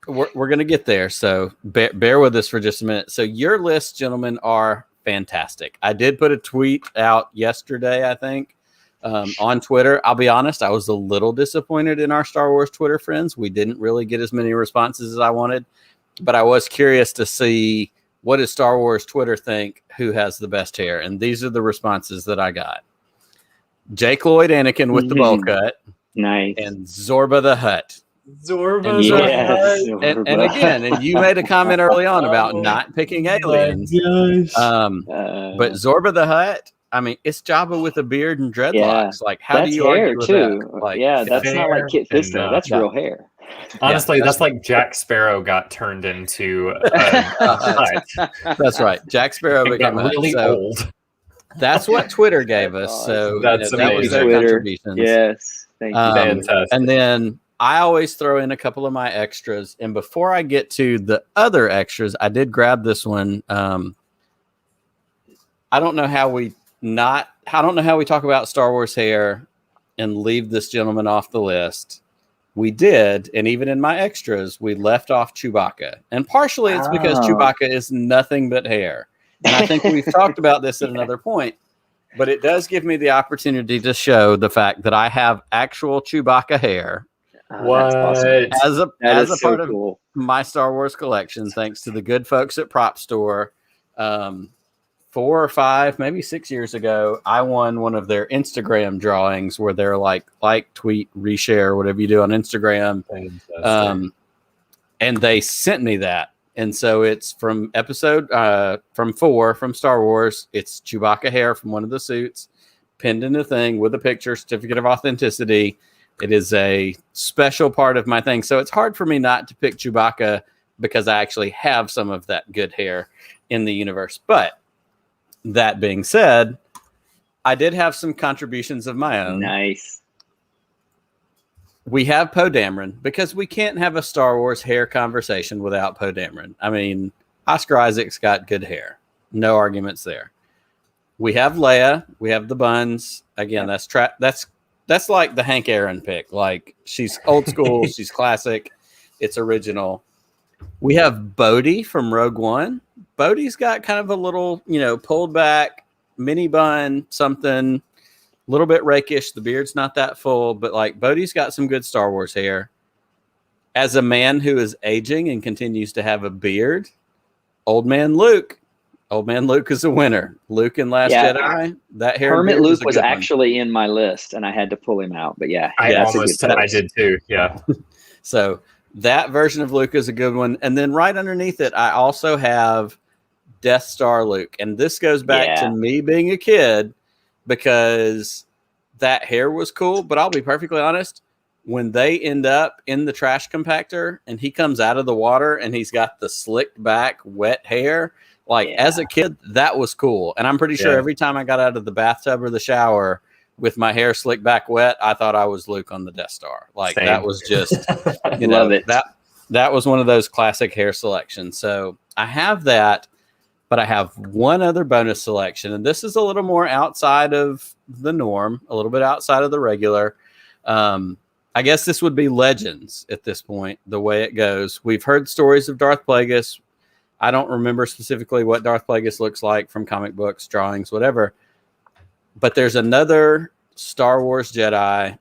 We're going to get there. So bear with us for just a minute. So your lists, gentlemen, are fantastic. I did put a tweet out yesterday, I think, on Twitter. I'll be honest, I was a little disappointed in our Star Wars Twitter friends. We didn't really get as many responses as I wanted, but I was curious to see, what does Star Wars Twitter think? Who has the best hair? And these are the responses that I got. Jake Lloyd Anakin with the bowl cut. Nice. And Zorba the Hutt. Zorba the Hutt. And again, and you made a comment early on about not picking aliens. But Zorba the Hutt, I mean, it's Jabba with a beard and dreadlocks. Yeah. Like, how do you argue with that? Like, that's not like Kit Fisto. That's real hair. Honestly, that's like Jack Sparrow got turned into a Hutt. That's right. Jack Sparrow became really old. That's what Twitter gave us. So that's that was their Twitter. contributions. Yes. Thank you. Fantastic. And then I always throw in a couple of my extras. And before I get to the other extras, I did grab this one. I don't know how we talk about Star Wars hair and leave this gentleman off the list. We did, and even in my extras, we left off Chewbacca. And partially it's because Chewbacca is nothing but hair. And I think we've talked about this at another point, but it does give me the opportunity to show the fact that I have actual Chewbacca hair. That's awesome. As a part of my Star Wars collection, thanks to the good folks at Prop Store. 4 or 5, maybe 6 years ago, I won one of their Instagram drawings where they're like, tweet, reshare, whatever you do on Instagram. And they sent me that. And so it's from episode from 4 from Star Wars. It's Chewbacca hair from one of the suits, pinned in a thing with a picture, certificate of authenticity. It is a special part of my thing. So it's hard for me not to pick Chewbacca because I actually have some of that good hair in the universe. But that being said, I did have some contributions of my own. Nice. We have Poe Dameron because we can't have a Star Wars hair conversation without Poe Dameron. I mean, Oscar Isaac's got good hair. No arguments there. We have Leia. We have the buns. Again, that's like the Hank Aaron pick. Like, she's old school. She's classic. It's original. We have Bodhi from Rogue One. Bodhi's got kind of a little, pulled back mini bun, something a little bit rakish. The beard's not that full, but like Bodhi's got some good Star Wars hair. As a man who is aging and continues to have a beard, Old Man Luke is a winner. Luke in Last Jedi, that hair. Hermit Luke was actually in my list, and I had to pull him out. But yeah, I did too. Yeah. So that version of Luke is a good one. And then right underneath it, I also have Death Star Luke. And this goes back to me being a kid because that hair was cool. But I'll be perfectly honest, when they end up in the trash compactor and he comes out of the water and he's got the slicked back wet hair, as a kid, that was cool. And I'm pretty sure every time I got out of the bathtub or the shower, with my hair slicked back wet, I thought I was Luke on the Death Star. Like Same. that was just, Love it. That was one of those classic hair selections. So I have that, but I have one other bonus selection, and this is a little more outside of the norm, a little bit outside of the regular. I guess this would be Legends at this point, the way it goes. We've heard stories of Darth Plagueis. I don't remember specifically what Darth Plagueis looks like from comic books, drawings, whatever. But there's another Star Wars Jedi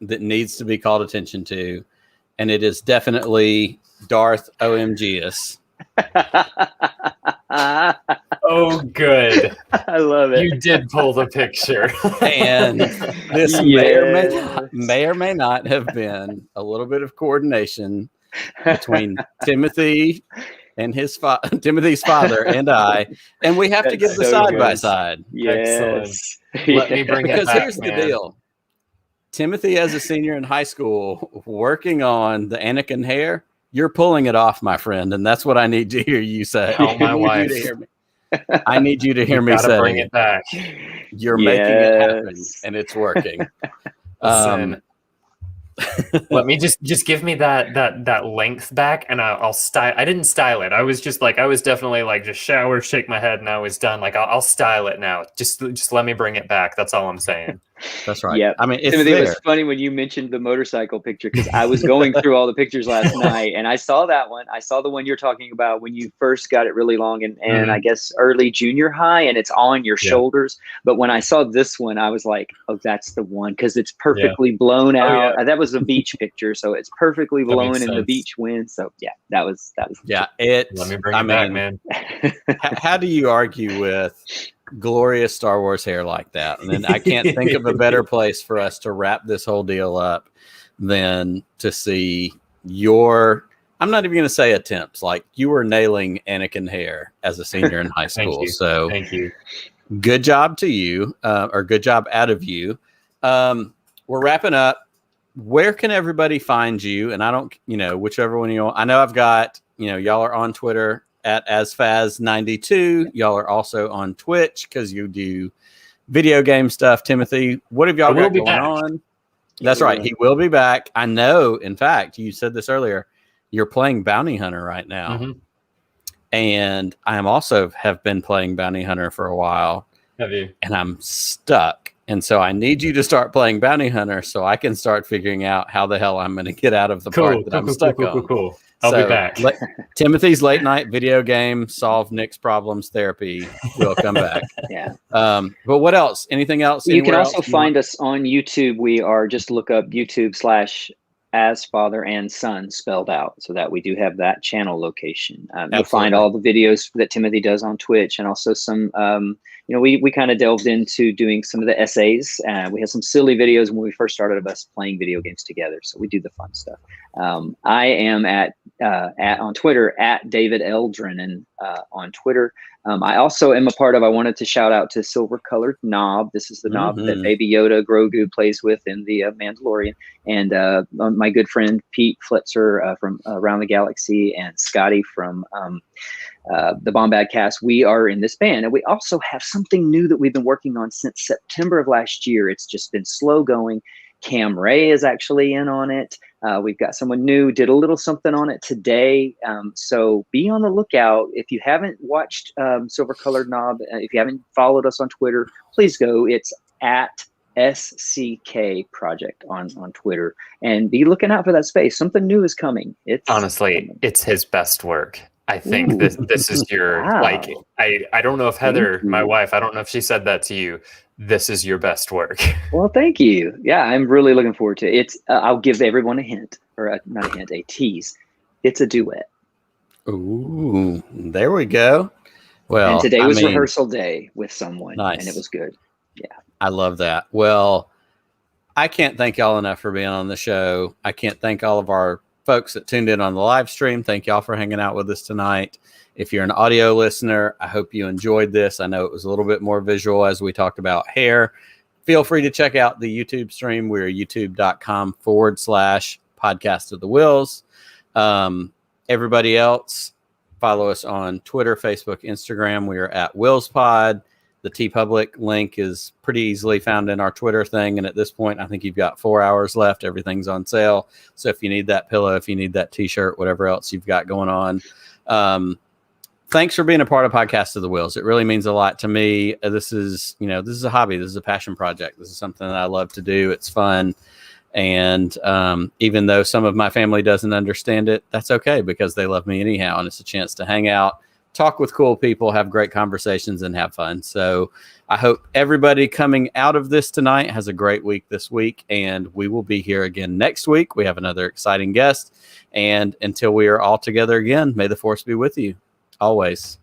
that needs to be called attention to, and it is definitely Darth OMGus. Oh, good. I love it. You did pull the picture. And this may or may not have been a little bit of coordination between Timothy and Timothy's father and I, and we have to give the side by side. Yes. Let me bring it Because back, here's the man. deal. Timothy, as a senior in high school, working on the Anakin hair, you're pulling it off, my friend, and that's what I need to hear you say. Oh, my wife. I need you to hear me say Bring it back. You're making it happen, and it's working. Listen, let me just give me that length back, and I'll style. I didn't style it. I was definitely like just shower, shake my head, and I was done. Like I'll style it now. Just let me bring it back. That's all I'm saying. That's right. Yeah. I mean, it's Timothy, there. it was funny when you mentioned the motorcycle picture, because I was going through all the pictures last night and I saw that one. I saw the one you're talking about when you first got it really long and I guess early junior high, and it's on your shoulders. But when I saw this one, I was like, oh, that's the one, because it's perfectly blown out. Yeah. That was a beach picture, so it's perfectly blown in the sense. beach wind. So yeah, that was. Yeah, Let me bring it back, man. How do you argue with glorious Star Wars hair like that? And then I can't think of a better place for us to wrap this whole deal up than to see I'm not even going to say attempts. Like, you were nailing Anakin hair as a senior in high school. So thank you. Good job to you, or good job out of you. We're wrapping up. Where can everybody find you? And I don't, whichever one you want. I know I've got, y'all are on Twitter at AsFaz92. Y'all are also on Twitch because you do video game stuff. Timothy, what have y'all got going on? That's right. He will be back. I know. In fact, you said this earlier. You're playing Bounty Hunter right now. Mm-hmm. And I am also have been playing Bounty Hunter for a while. Have you? And I'm stuck. And so I need you to start playing Bounty Hunter so I can start figuring out how the hell I'm going to get out of the part that I'm stuck on. Cool. I'll be back. Timothy's late night video game solve Nick's problems therapy will come back. Yeah. But what else? Anything else? You can also find us on YouTube. We are, just look up YouTube/As Father and Son spelled out, so that we do have that channel location. You'll find all the videos that Timothy does on Twitch, and also some, we kind of delved into doing some of the essays. We had some silly videos when we first started of us playing video games together. So we do the fun stuff. I am on Twitter at David L. Drennan on Twitter. I also am I wanted to shout out to Silver Colored Knob. This is the knob that Baby Yoda Grogu plays with in the Mandalorian. And my good friend Pete Flitzer from Around the Galaxy, and Scotty from the Bombad Cast. We are in this band, and we also have something new that we've been working on since September of last year. It's just been slow going. Cam Ray is actually in on it. We've got someone new, did a little something on it today. So be on the lookout. If you haven't watched Silver Colored Knob, if you haven't followed us on Twitter, please go. It's at SCK Project on Twitter, and be looking out for that space. Something new is coming. It's his best work. I think this is your like. I don't know if Heather, my wife, I don't know if she said that to you. This is your best work. Well, thank you. Yeah, I'm really looking forward to it. It's. I'll give everyone a hint, or not a hint, a tease. It's a duet. Ooh, there we go. Well, and today was rehearsal day with someone, and it was good. Yeah, I love that. Well, I can't thank y'all enough for being on the show. I can't thank all of our folks that tuned in on the live stream. Thank y'all for hanging out with us tonight. If you're an audio listener, I hope you enjoyed this. I know it was a little bit more visual as we talked about hair. Feel free to check out the YouTube stream. We're youtube.com/podcast of the Wills. Everybody else, follow us on Twitter, Facebook, Instagram. We are at WillsPod. The TeePublic link is pretty easily found in our Twitter thing. And at this point, I think you've got 4 hours left. Everything's on sale. So if you need that pillow, if you need that t-shirt, whatever else you've got going on, thanks for being a part of Podcast of the Wheels. It really means a lot to me. This is a hobby. This is a passion project. This is something that I love to do. It's fun. And even though some of my family doesn't understand it, that's okay because they love me anyhow. And it's a chance to hang out, talk with cool people, have great conversations, and have fun. So I hope everybody coming out of this tonight has a great week this week. And we will be here again next week. We have another exciting guest. And until we are all together again, may the force be with you always.